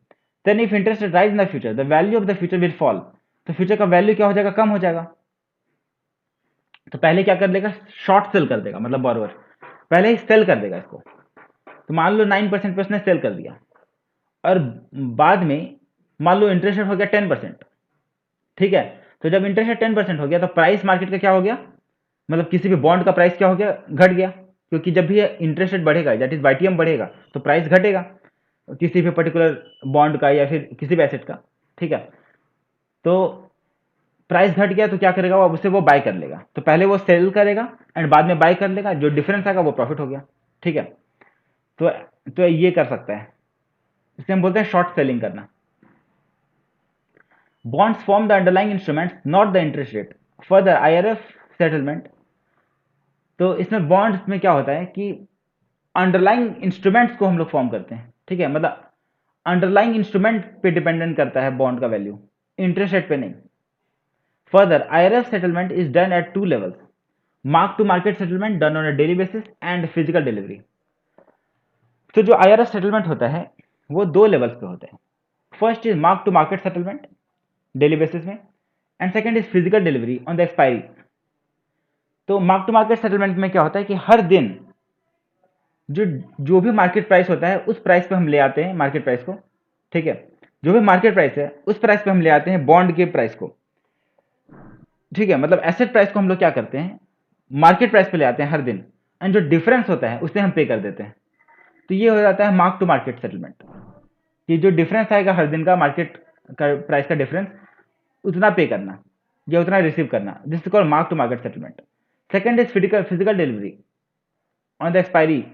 then if interest rate rise in the future, the value of the future will fall। तो फ्यूचर का वैल्यू क्या हो जाएगा, कम हो जाएगा। तो पहले क्या कर देगा, शॉर्ट सेल कर देगा, मतलब बोरोअर पहले ही सेल कर देगा इसको। तो मान लो 9% पे उसने सेल कर दिया और बाद में मान लो इंटरेस्ट रेट हो गया 10%, ठीक है। तो जब इंटरेस्ट रेट 10% हो गया तो प्राइस मार्केट का क्या हो गया, मतलब किसी भी बॉन्ड का प्राइस क्या हो गया, घट गया, क्योंकि जब भी इंटरेस्ट रेट बढ़ेगा दैट इज वाईटीएम बढ़ेगा तो प्राइस घटेगा किसी भी पर्टिकुलर बॉन्ड का या फिर किसी भी एसेट का, ठीक है। तो प्राइस घट गया तो क्या करेगा वो, अब उसे वो बाय कर लेगा, तो पहले वो सेल करेगा एंड बाद में बाय कर लेगा, जो डिफरेंस आएगा वो प्रॉफिट हो गया, ठीक है। तो ये कर सकता है, इसे हम बोलते हैं शॉर्ट सेलिंग करना। Bonds form the underlying instruments not the interest rate further IRF settlement. तो इसमें बॉन्ड्स में क्या होता है कि अंडरलाइंग इंस्ट्रूमेंट्स को हम लोग फॉर्म करते हैं, ठीक है, मतलब अंडरलाइंग इंस्ट्रूमेंट पे डिपेंडेंट करता है बॉन्ड का वैल्यू, इंटरेस्ट रेट पे नहीं। Further IRF settlement is done at 2 levels, mark to market settlement done on a daily basis and physical delivery. तो जो आईआरएफ सेटलमेंट होता है वो 2 लेवल्स पे होता है। First is mark to market settlement daily basis में and second is physical delivery on the expiry. तो मार्क टू मार्केट सेटलमेंट में क्या होता है कि हर दिन जो भी मार्केट प्राइस होता है उस प्राइस पे हम ले आते हैं मार्केट प्राइस को, ठीक है, जो भी मार्केट प्राइस है उस प्राइस पे हम ले आते हैं बॉन्ड के प्राइस को, ठीक है, मतलब एसेट प्राइस को हम लोग क्या करते हैं मार्केट प्राइस पे ले आते हैं हर दिन एंड जो डिफरेंस होता है उसे हम पे कर देते हैं। तो ये हो जाता है मार्क टू मार्केट सेटलमेंट, कि जो डिफरेंस आएगा हर दिन का मार्केट का प्राइस का डिफरेंस उतना पे करना या उतना रिसीव करना, this is called mark to market settlement. Second is physical delivery on the expiry.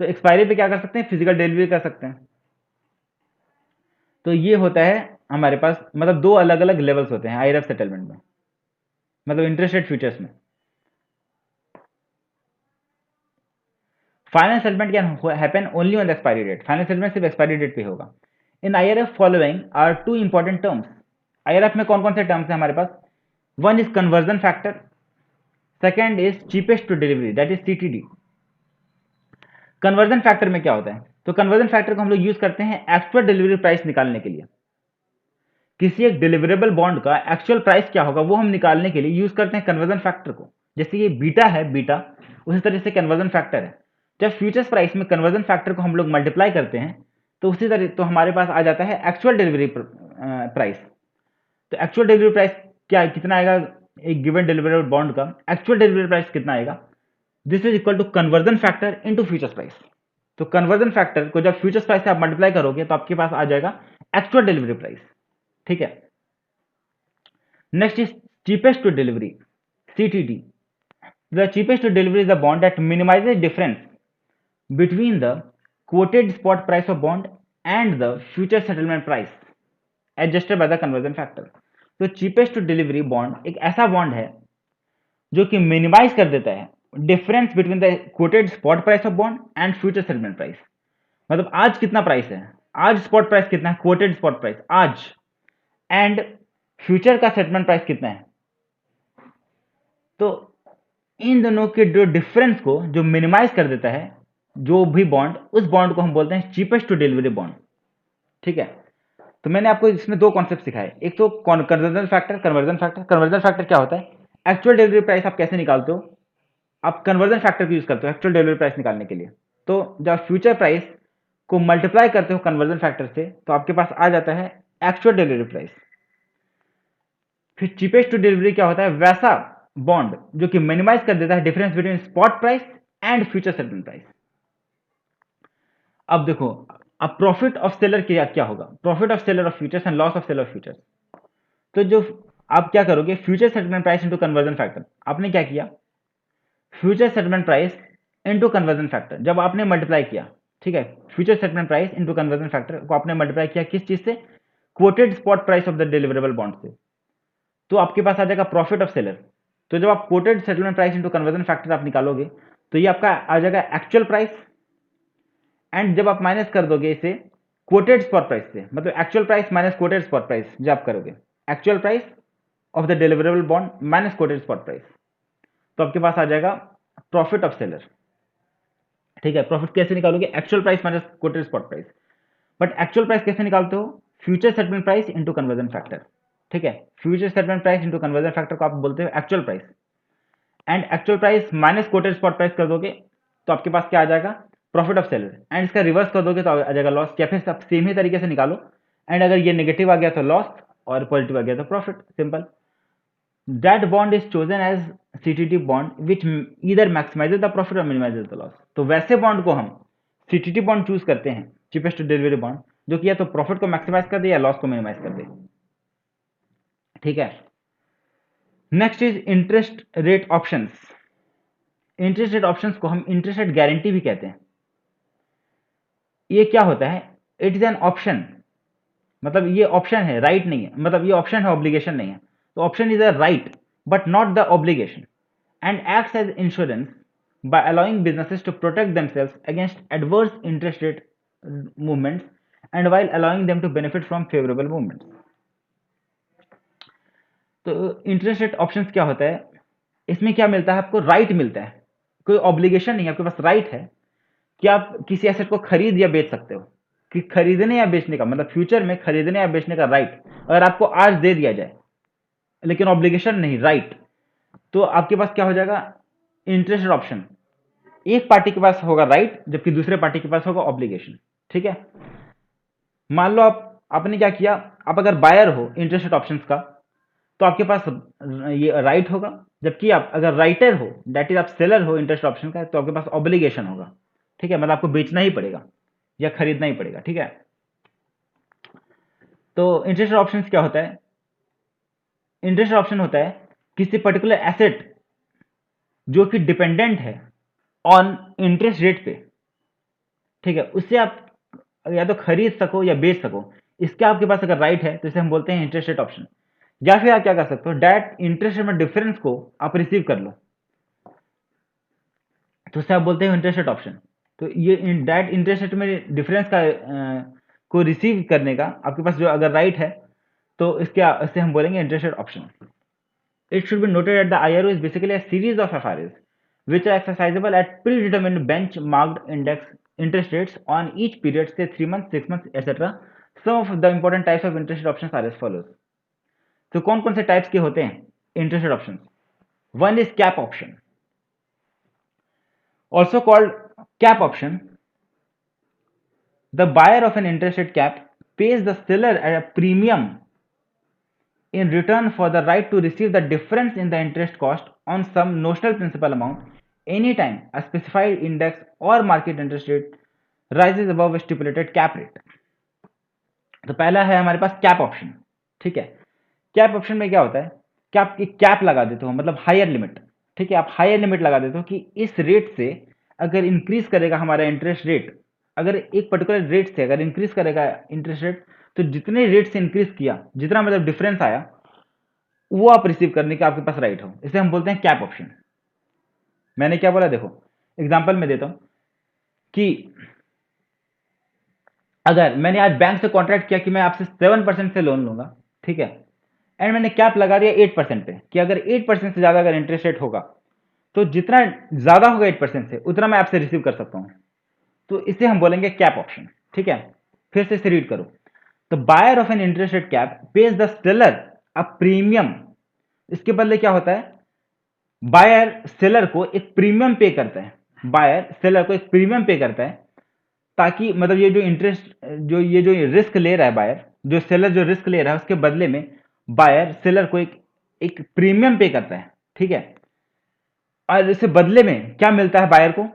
तो एक्सपायरी पे क्या कर सकते हैं, फिजिकल डिलीवरी कर सकते हैं। तो ये होता है हमारे पास, मतलब 2 अलग अलग लेवल्स होते हैं आईआरएफ सेटलमेंट में, मतलब इंटरेस्ट रेट फ्यूचर्स में। Final settlement can happen only on the expiry date, final settlement सिर्फ एक्सपायरी डेट पे होगा। In IRF following are 2 important terms. IRF में कौन कौन से टर्म्स हैं हमारे पास, one is conversion factor, second is cheapest to delivery that is CTD. Conversion factor में क्या होता है, तो कन्वर्जन फैक्टर को हम लोग यूज करते हैं एक्चुअल डिलीवरी प्राइस निकालने के लिए। किसी एक डिलीवरेबल बॉन्ड का एक्चुअल प्राइस क्या होगा वो हम निकालने के लिए यूज करते हैं कन्वर्जन फैक्टर को। जैसे ये बीटा है, बीटा उसी तरह से कन्वर्जन फैक्टर है। जब फ्यूचर्स प्राइस में कन्वर्जन फैक्टर को हम लोग मल्टीप्लाई करते हैं तो उसी तरह तो हमारे पास आ जाता है एक्चुअल डिलीवरी प्राइस। तो एक्चुअल डिलीवरी प्राइस क्या कितना आएगा, एक गिवन डिलीवरेबल बॉन्ड का एक्चुअल डिलीवरी प्राइस कितना आएगा, this is equal to conversion factor into futures price. तो कन्वर्जन फैक्टर को जब फ्यूचर्स प्राइस से आप मल्टीप्लाई करोगे तो आपके पास आ जाएगा एक्चुअल डिलीवरी प्राइस, ठीक है। Next is cheapest to delivery, CTD। The cheapest to deliver is the bond that minimizes difference between the quoted spot price of bond and the future settlement price adjusted by the conversion factor। तो cheapest to delivery bond एक ऐसा बॉन्ड है जो कि मिनिमाइज कर देता है difference between the coated spot price of bond and future settlement price. मतलब आज कितना प्राइस है, आज स्पॉट प्राइस कितना है, कोटेड स्पॉट प्राइस आज, एंड फ्यूचर का सेटलमेंट प्राइस कितना है। तो इन दोनों के जो डिफरेंस को जो मिनिमाइज कर देता है जो भी बॉन्ड, उस बॉन्ड को हम बोलते हैं चीपेस्ट टू डिलीवरी बॉन्ड। ठीक है, तो मैंने आपको इसमें दो कॉन्सेप्ट सिखाए, एक तो कन्वर्जन फैक्टर। कन्वर्जन फैक्टर क्या होता है, एक्चुअल डिलीवरी प्राइस आप कैसे निकालते हो, आप कन्वर्जन फैक्टर का यूज करते हो एक्चुअल डिलीवरी प्राइस निकालने के लिए। तो जब फ्यूचर प्राइस को मल्टीप्लाई करते हो कन्वर्जन फैक्टर से तो आपके पास आ जाता है एक्चुअल डिलीवरी प्राइस। फिर चीपेस्ट टू डिलीवरी क्या होता है, वैसा बॉन्ड जो कि मिनिमाइज कर देता है difference between spot price and future settlement price. अब देखो, अब प्रॉफिट ऑफ सेलर क्या होगा, profit of seller of futures and loss of seller of futures. तो जो आप क्या करोगे, future settlement price into conversion factor. आपने क्या किया, future settlement price into conversion factor जब आपने मल्टीप्लाई किया, ठीक है, future settlement price into conversion factor को आपने मल्टीप्लाई किया किस चीज से, coated spot price of the deliverable bond से, तो आपके पास आ जाएगा प्रॉफिट ऑफ सेलर। तो जब आप coated settlement price into conversion factor आप निकालोगे तो ये आपका आ जाएगा एक्चुअल प्राइस, एंड जब आप माइनस कर दोगे इसे कोटेड स्पॉट प्राइस से, मतलब actual price minus coated spot price, जब आप करोगे actual price of the deliverable bond minus coated spot price, तो आपके पास आ जाएगा प्रॉफिट ऑफ सेलर। ठीक है, प्रॉफिट कैसे निकालोगे, actual price minus coated spot price. But actual price कैसे निकालते हो, future settlement price into conversion factor. ठीक है, future settlement price into conversion factor को आप बोलते हो actual price, and actual price minus coated spot price कर दोगे तो आपके पास क्या आ जाएगा, प्रॉफिट ऑफ सेलर, एंड इसका रिवर्स कर दोगे तो आ जाएगा लॉस, या फिर सब सेम ही तरीके से निकालो, एंड अगर ये नेगेटिव आ गया तो लॉस और पॉजिटिव आ गया तो profit, simple. That bond is chosen as CTT bond which either maximises the profit और मिनिमाइजेज द लॉस। तो वैसे बॉन्ड को हम सीटीटी बॉन्ड चूज करते हैं, चीपेस्ट डिलीवरी बॉन्ड, जो कि या तो प्रॉफिट को मैक्सिमाइज कर दे या लॉस को मिनिमाइज कर दे। ठीक है, next is interest rate options. Interest rate options को हम इंटरेस्ट रेट गारंटी भी कहते हैं। ये क्या होता है, इट इज एन ऑप्शन, मतलब ये ऑप्शन है, राइट नहीं है, मतलब ये ऑप्शन है, ऑब्लिगेशन नहीं है। तो option is a right but not the obligation, and acts as insurance by allowing businesses to protect themselves against adverse interest rate movements and while allowing them to benefit from favorable movements. तो इंटरेस्ट रेट ऑप्शंस क्या होता है, इसमें क्या मिलता है आपको, राइट मिलता है, कोई ऑब्लिगेशन नहीं है, आपके पास राइट है कि आप किसी एसेट को खरीद या बेच सकते हो, कि खरीदने या बेचने का मतलब फ्यूचर में खरीदने या बेचने का राइट अगर आपको आज दे दिया जाए, लेकिन ऑब्लिगेशन नहीं, राइट, तो आपके पास क्या हो जाएगा, इंटरेस्ट रेट ऑप्शन, एक पार्टी के पास होगा राइट जबकि दूसरे पार्टी के पास होगा ऑब्लिगेशन। ठीक है, मान लो आपने क्या किया, आप अगर बायर हो इंटरेस्ट रेट ऑप्शंस का तो आपके पास ये राइट होगा, जबकि आप अगर राइटर हो, दैट इज आप सेलर हो इंटरेस्ट ऑप्शन का, तो आपके पास ऑब्लिगेशन होगा। ठीक है, मतलब आपको बेचना ही पड़ेगा या खरीदना ही पड़ेगा। ठीक है, तो इंटरेस्ट ऑप्शन क्या होता है, इंटरेस्ट ऑप्शन होता है किसी पर्टिकुलर एसेट जो कि डिपेंडेंट है ऑन इंटरेस्ट रेट पे, ठीक है, उससे आप या तो खरीद सको या बेच सको, इसका आपके पास अगर राइट है तो इसे हम बोलते हैं इंटरेस्ट रेट ऑप्शन। या फिर आप क्या कर सकते हो, डायरेक्ट इंटरेस्ट रेट में डिफरेंस को आप रिसीव कर लो, तो उसे आप बोलते हैं इंटरेस्ट रेट ऑप्शन। तो ये डायरेक्ट इंटरेस्ट रेट में डिफरेंस का को रिसीव करने का आपके पास जो अगर राइट है तो इससे हम बोलेंगे interest rate option. It should be noted that the IRO is basically a series of FRAs which are exercisable at predetermined benchmarked index interest rates on each period, say 3 months, 6 months, etc. Some of the important types of interest rate options are as follows. तो कौन कौन से टाइप्स के होते हैं interest rate option? One is cap option, also called cap option. The buyer of an interest rate cap pays the seller at a premium in return for the right to receive the difference in the interest cost on some notional principal amount anytime a specified index or market interest rate rises above a stipulated cap rate. तो पहला है हमारे पास कैप ऑप्शन। ठीक है, कैप ऑप्शन में क्या होता है कि आप एक कैप लगा देते हो, मतलब हायर लिमिट। ठीक है, आप हायर लिमिट लगा देते हो कि इस रेट से अगर इंक्रीज करेगा हमारा इंटरेस्ट रेट, अगर एक पर्टिकुलर रेट से अगर इंक्रीज करेगा इंटरेस्ट रेट, तो जितने रेट से इंक्रीज किया, जितना मतलब डिफरेंस आया, वो आप रिसीव करने के आपके पास राइट हो, इसे हम बोलते हैं कैप ऑप्शन। मैंने क्या बोला, देखो एग्जांपल में देता हूं कि अगर मैंने आज बैंक से कॉन्ट्रैक्ट किया कि मैं आपसे 7% से लोन लूंगा, ठीक है, एंड मैंने कैप लगा दिया 8% पे कि अगर 8% से ज्यादा अगर इंटरेस्ट रेट होगा तो जितना ज्यादा होगा 8% से उतना मैं आपसे रिसीव कर सकता हूं, तो इसे हम बोलेंगे कैप ऑप्शन, ठीक है। फिर से इसे रीड करो, the buyer of an interest rate cap pays the seller a premium. इसके बदले क्या होता है, बायर सेलर को एक प्रीमियम पे करता है, बायर सेलर को एक प्रीमियम पे करता है ताकि मतलब ये जो इंटरेस्ट ये जो रिस्क ले रहा है बायर, जो सेलर जो रिस्क ले रहा है उसके बदले में बायर सेलर को एक एक प्रीमियम पे करता है, ठीक है। और इससे बदले में क्या मिलता है बायर को,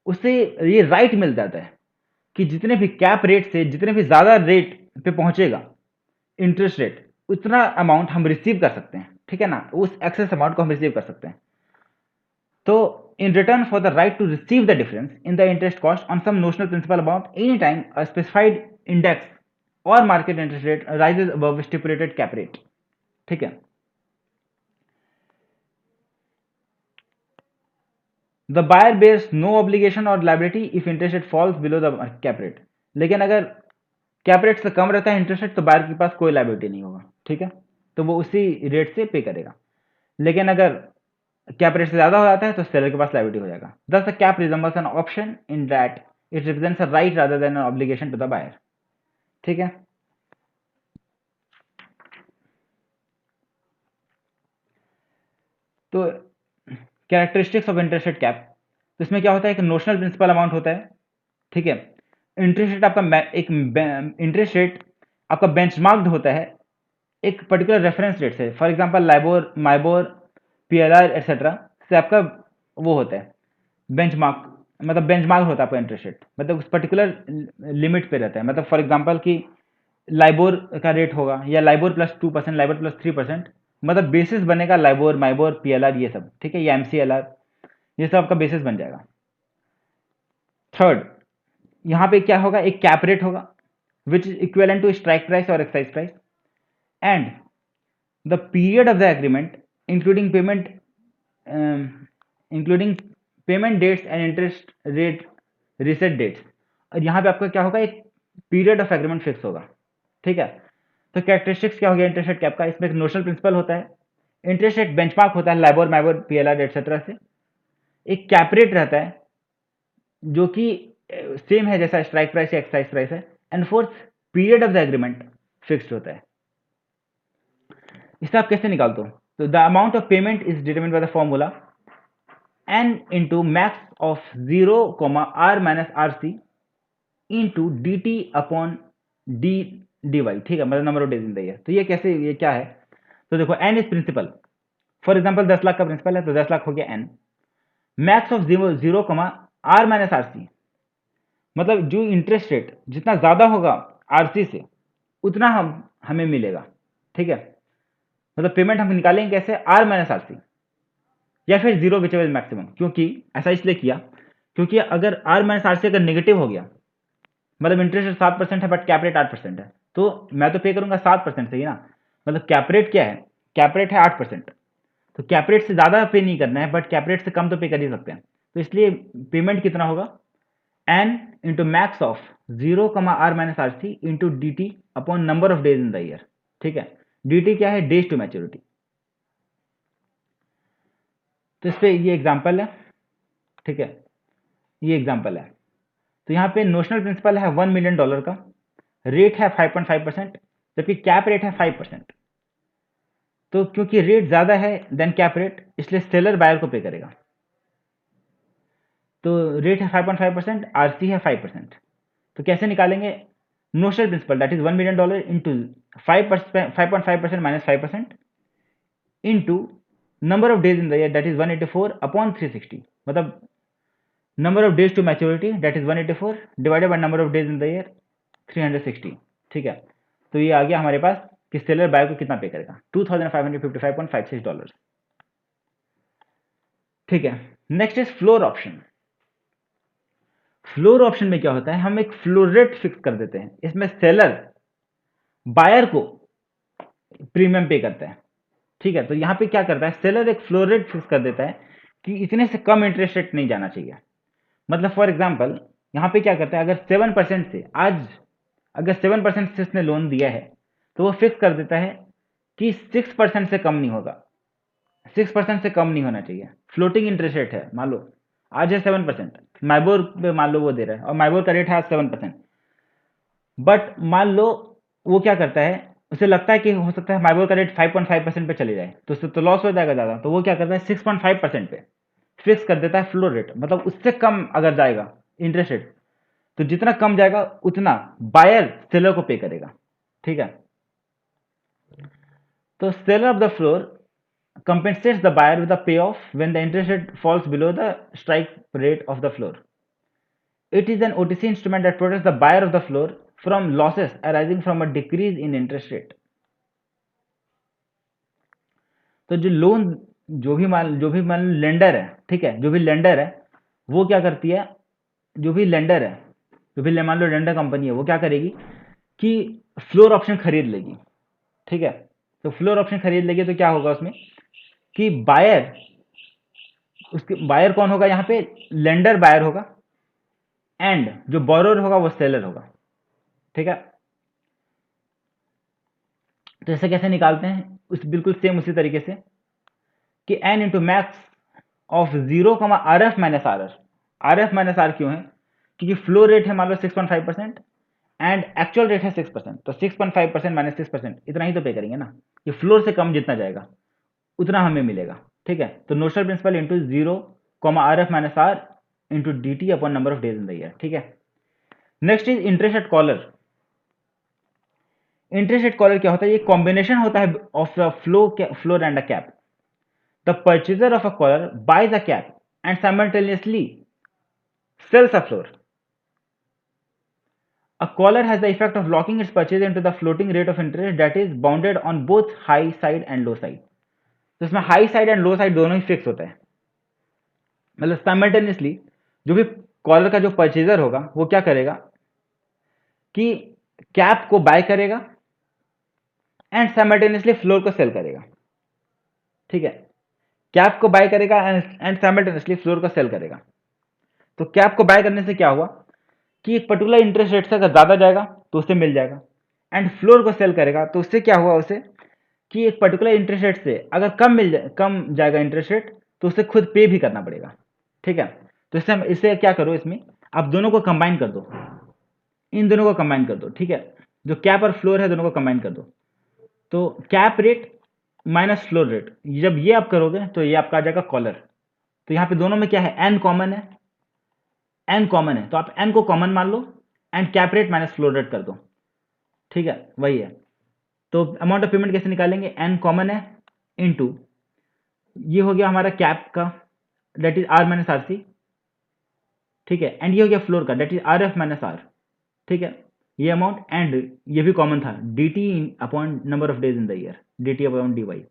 उसे ये राइट मिल जाता है कि जितने भी कैप रेट से जितने भी ज्यादा रेट पे पहुंचेगा इंटरेस्ट रेट, उतना अमाउंट हम रिसीव कर सकते हैं, ठीक है ना, उस एक्सेस अमाउंट को हम रिसीव कर सकते हैं। तो in return for the right to receive the difference in the interest cost on some notional principal amount anytime a specified index or market interest rate rises above stipulated cap rate, ठीक है। The buyer bears no obligation or liability if interest rate falls below the cap rate। लेकिन अगर कैप रेट से कम रहता है इंटरेस्ट रेट तो बायर के पास कोई लाइबिलिटी नहीं होगा, ठीक है, तो वो उसी रेट से पे करेगा। लेकिन अगर कैप रेट से ज्यादा हो जाता है तो सेलर के पास लाइबिलिटी हो जाएगा। Thus the cap resembles an option in that it represents a right rather than an obligation to the buyer, ठीक है। तो characteristics of interest rate cap, तो इसमें क्या होता है, एक नोशनल प्रिंसिपल अमाउंट होता है, ठीक है। इंटरेस्ट रेट आपका एक इंटरेस्ट रेट आपका बेंचमार्क्ड होता है एक पर्टिकुलर रेफरेंस रेट से, for example LIBOR, MIBOR, PLR etcetera से आपका वो होता है बेंचमार्क, मतलब बेंचमार्क होता है आपका इंटरेस्ट रेट, मतलब उस पर्टिकुलर लिमिट पे रहता है। मतलब फॉर एग्जांपल कि लाइबोर का रेट होगा या लाइबोर +2%, लाइबोर +3%, मतलब बेसिस बनेगा लाइबोर, माइबोर, पीएलआर ये सब, ठीक है, या एमसीएलआर, ये सब आपका बेसिस बन जाएगा। थर्ड, यहाँ पे क्या होगा, एक कैप रेट होगा which is equivalent to strike price और excise price, and the period of the agreement including payment including payment dates and interest rate reset dates. और यहाँ पे आपका क्या होगा, एक पीरियड ऑफ एग्रीमेंट फिक्स होगा, ठीक है। तो कैरेक्टरिस्टिक्स क्या हो गया इंटरेस्ट रेट कैप का, इसमें एक नोशनल प्रिंसिपल होता है, इंटरेस्ट रेट बेंचमार्क होता है लाइबोर, माइबोर, पीएलआर एटसेट्रा से, एक कैप रेट रहता है जो कि सेम है जैसा स्ट्राइक प्राइस या एक्साइज प्राइस है, and fourth period of the agreement fixed होता है। इसे आप कैसे निकालते हो, तो the amount of payment is determined by the formula n into max of 0, r minus rc into dt upon d dy, ठीक है, मतलब number of days in the year. तो ये कैसे, ये क्या है, तो देखो n is principal, for example 10 lakh का प्रिंसिपल है तो 10 लाख हो गया n, max of 0 r minus RC, मतलब जो इंटरेस्ट रेट जितना ज्यादा होगा आरसी से उतना हमें मिलेगा, ठीक है। मतलब पेमेंट हम निकालेंगे कैसे, आर माइनस आरसी या फिर जीरो विच एवर मैक्सिमम, क्योंकि ऐसा इसलिए किया क्योंकि अगर आर माइनस आर सी अगर नेगेटिव हो गया, मतलब इंटरेस्ट रेट 7% है बट कैप रेट 8% है, तो मैं तो पे करूंगा 7% से ही ना, मतलब कैप रेट क्या है, कैप रेट है 8%, तो कैप रेट से ज्यादा पे नहीं करना है बट कैप रेट से कम तो पे कर ही सकते हैं, तो इसलिए पेमेंट कितना होगा, N into max of 0, R minus R C into D T upon number of days in the year, ठीक है। डी टी क्या है, डेज टू मैच्योरिटी। तो इस पे ये एग्जाम्पल है, ठीक है, ये एग्जाम्पल है। तो यहाँ पे नोशनल प्रिंसिपल है $1 मिलियन का, रेट है 5.5%, जबकि कैप रेट है 5%। तो क्योंकि रेट ज्यादा है देन कैप रेट, इसलिए सेलर बायर को पे करेगा। तो रेट है 5.5%, आरसी है 5%, तो कैसे निकालेंगे, notional principal that is $1 million into 5.5% minus 5% into number of days in the year that is 184 upon 360, मतलब number of days to maturity that is 184 divided by number of days in the year 360, ठीक है। तो ये आ गया हमारे पास कि सेलर बायर को कितना पे करेगा, $2555.56, ठीक है। Next is floor option. Floor option में क्या होता है, हम एक फ्लोर रेट फिक्स कर देते हैं, इसमें सेलर बायर को प्रीमियम पे करता है, ठीक है। तो यहां पे क्या करता है, सेलर एक फ्लोर रेट फिक्स कर देता है कि इतने से कम इंटरेस्ट रेट नहीं जाना चाहिए। मतलब फॉर एग्जाम्पल यहाँ पे क्या करता है, अगर 7% से आज अगर 7% से उसने लोन दिया है तो वो फिक्स कर देता है कि 6% से कम नहीं होगा, 6% से कम नहीं होना चाहिए। फ्लोटिंग इंटरेस्ट रेट है, मान लो आज है 7%, माइबोर पे मान लो वो दे रहा है और माइबोर का रेट है आज 7%। बट मान लो वो क्या करता है, उसे लगता है कि हो सकता है माइबोर का रेट 5.5% पे चले जाए तो उससे तो लॉस हो जाएगा ज़्यादा, तो वो क्या करता है 6.5% पे फिक्स कर देता है फ्लोर रेट। मतलब उससे कम अगर जाएगा इंटरेस्ट रेट तो जितना कम जाएगा उतना बायर सेलर को पे करेगा। ठीक है, तो seller of the floor compensates the buyer with a payoff when the interest rate falls below the strike rate of the floor. It is an OTC instrument that protects the buyer of the floor from losses arising from a decrease in interest rate. तो जो भी मान लेंडर है, ठीक है, जो भी लेंडर है वो क्या करती है, जो भी लेंडर है, जो भी मान लो लेंडर कंपनी है, वो क्या करेगी कि फ्लोर ऑप्शन खरीद लेगी। ठीक है, तो फ्लोर ऑप्शन खरीद लेगी तो क्या होगा उसमें कि बायर, उसके बायर कौन होगा यहाँ पे, लेंडर बायर होगा एंड जो बोरोर होगा वो सेलर होगा। ठीक है, तो इसे कैसे निकालते हैं, उस बिल्कुल सेम उसी तरीके से कि N into max of 0, R F minus R क्यों है, क्योंकि फ्लो रेट है मान लो 6.5% एंड एक्चुअल रेट है 6%, तो 6.5% माइनस 6% इतना ही तो पे करेंगे ना, कि फ्लोर से कम जितना जाएगा उतना हमें मिलेगा। ठीक है, तो notional principal into 0, RF-R into dt upon number of days in the year. ठीक है, next is interest rate collar. Interest rate collar क्या होता है, ये कॉम्बिनेशन होता है of the floor and a cap. The purchaser of a collar buys a cap and simultaneously sells a floor. A caller has the effect of locking its purchase into the floating rate of interest that is bounded on both high side and low side. तो इसमें high side and low side दोनों ही फिक्स होता है। मतलब साइमल्टेनियसली जो भी कॉलर का जो परचेजर होगा वो क्या करेगा कि कैप को बाय करेगा एंड साइमल्टेनियसली फ्लोर को सेल करेगा। ठीक है, कैप को बाय करेगा एंड साइमल्टेनियसली फ्लोर को सेल करेगा। तो कैप को बाय करने से क्या हुआ कि एक पर्टिकुलर इंटरेस्ट रेट से अगर ज़्यादा जाएगा तो उससे मिल जाएगा, एंड फ्लोर को सेल करेगा तो उससे क्या हुआ उसे कि एक पर्टिकुलर इंटरेस्ट रेट से अगर कम जाएगा इंटरेस्ट रेट तो उसे खुद पे भी करना पड़ेगा। ठीक है, तो इससे क्या करो, इसमें आप दोनों को कंबाइन कर दो, इन दोनों को कंबाइन कर दो। ठीक है, जो कैप और फ्लोर है दोनों को कंबाइन कर दो, तो cap rate minus floor rate, जब ये आप करोगे तो ये आपका आ जाएगा कॉलर। तो यहाँ पे दोनों में क्या है, एन कॉमन है, एन कॉमन है तो आप एन को कॉमन मान लो and cap rate minus floor rate कर दो। ठीक है, वही है। तो अमाउंट ऑफ पेमेंट कैसे निकालेंगे, एन कॉमन है इनटू ये हो गया हमारा कैप का date is R minus R C. ठीक है, एंड ये हो गया फ्लोर का date is R F minus R. ठीक है, ये अमाउंट एंड ये भी कॉमन था D T upon number of days in the year, D T upon D Y.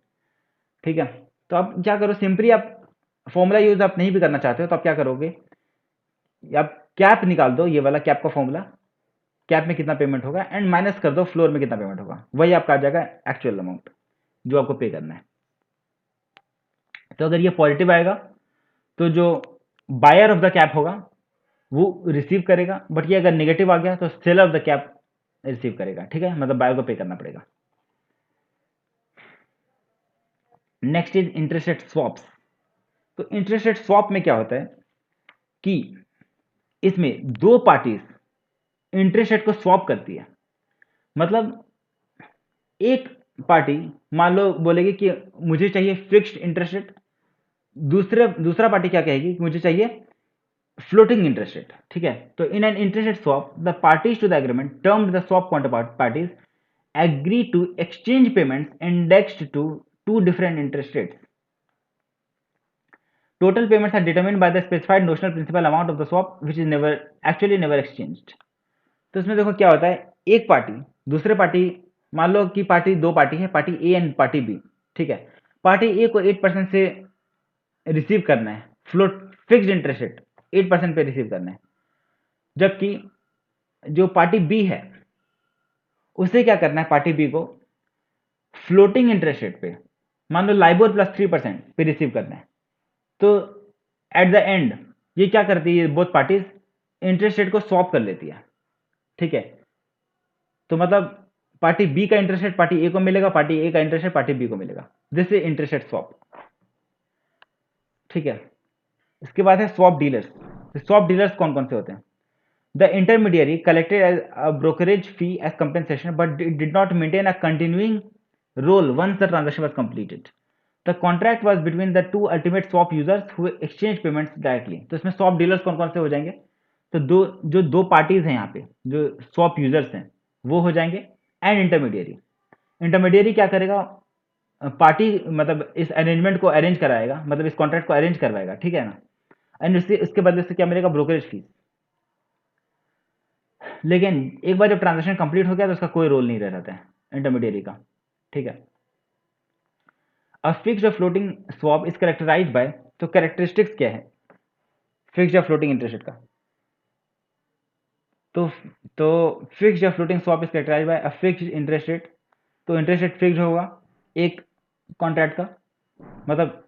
ठीक है, तो आप क्या करो, सिंपली आप फॉर्मूला यूज आप नहीं भी करना चाहते हो तो आप क्या करोगे, आप कैप निकाल दो, ये वाला कैप का फॉर्मूला, कैप में कितना पेमेंट होगा एंड माइनस कर दो फ्लोर में कितना पेमेंट होगा, वही आपका आ जाएगा एक्चुअल अमाउंट जो आपको पे करना है। तो अगर ये पॉजिटिव आएगा तो जो बायर ऑफ द कैप होगा वो रिसीव करेगा, बट ये अगर नेगेटिव आ गया तो seller of the cap receive करेगा। ठीक है, मतलब बायर को पे करना पड़ेगा। Next is interest rate swaps. तो इंटरेस्ट रेट स्वॉप में क्या होता है कि इसमें दो पार्टीज इंटरेस्ट रेट को स्वॉप करती है। मतलब एक पार्टी मान लो बोलेगी कि मुझे चाहिए फिक्स्ड इंटरेस्ट रेट, दूसरा पार्टी क्या कहेगी कि मुझे चाहिए फ्लोटिंग इंटरेस्ट रेट। ठीक है, तो in an interest rate swap the parties to the agreement termed the swap counterparties agree to exchange payments indexed to two different interest rates. Total payments are determined by the specified notional principal amount of the swap which is never exchanged. तो इसमें देखो क्या होता है, एक पार्टी दूसरे पार्टी, मान लो कि पार्टी दो पार्टी है, party A and party B. ठीक है, पार्टी ए को 8% से रिसीव करना है, फ्लोट फिक्स्ड इंटरेस्ट रेट 8% पे रिसीव करना है, जबकि जो पार्टी बी है उसे क्या करना है, पार्टी बी को फ्लोटिंग इंटरेस्ट रेट पे मान लो लाइबोर प्लस 3% पे रिसीव करना है। तो एट द एंड ये क्या करती है, बोथ पार्टीज इंटरेस्ट रेट को स्वैप कर लेती है, ठीक है। तो मतलब पार्टी बी का इंटरेस्ट रेट पार्टी ए को मिलेगा, पार्टी ए का इंटरेस्ट रेट पार्टी बी को मिलेगा, this is interest rate swap, ठीक है। इसके बाद है स्वैप डीलर्स। स्वैप डीलर्स कौन कौन से होते हैं? The intermediary collected as a brokerage fee as compensation but it did not maintain a continuing role once the transaction was completed. The contract was between the two ultimate swap users who exchange payments directly. तो इसमें स्वैप डीलर्स कौन कौन से हो जाएंगे? तो दो पार्टीज हैं यहाँ पे, जो स्वैप यूजर्स हैं वो हो जाएंगे, एंड इंटरमीडियरी। इंटरमीडियरी क्या करेगा? पार्टी मतलब इस अरेंजमेंट को अरेंज कराएगा, मतलब इस कॉन्ट्रैक्ट को अरेंज करवाएगा, ठीक है ना। एंड इसके बदले से क्या मिलेगा? Brokerage fees. लेकिन एक बार जब ट्रांजेक्शन कंप्लीट हो गया तो उसका कोई रोल नहीं रह जाता है इंटरमीडियरी का, ठीक है। अ फिक्स्ड और floating swap is characterized by, तो कैरेक्टरिस्टिक्स क्या है फिक्स्ड या फ्लोटिंग इंटरेस्ट रेट का? तो तो फिक्स्ड या floating swap is characterized by a fixed interest rate. तो इंटरेस्ट रेट फिक्स्ड होगा एक कॉन्ट्रैक्ट का, मतलब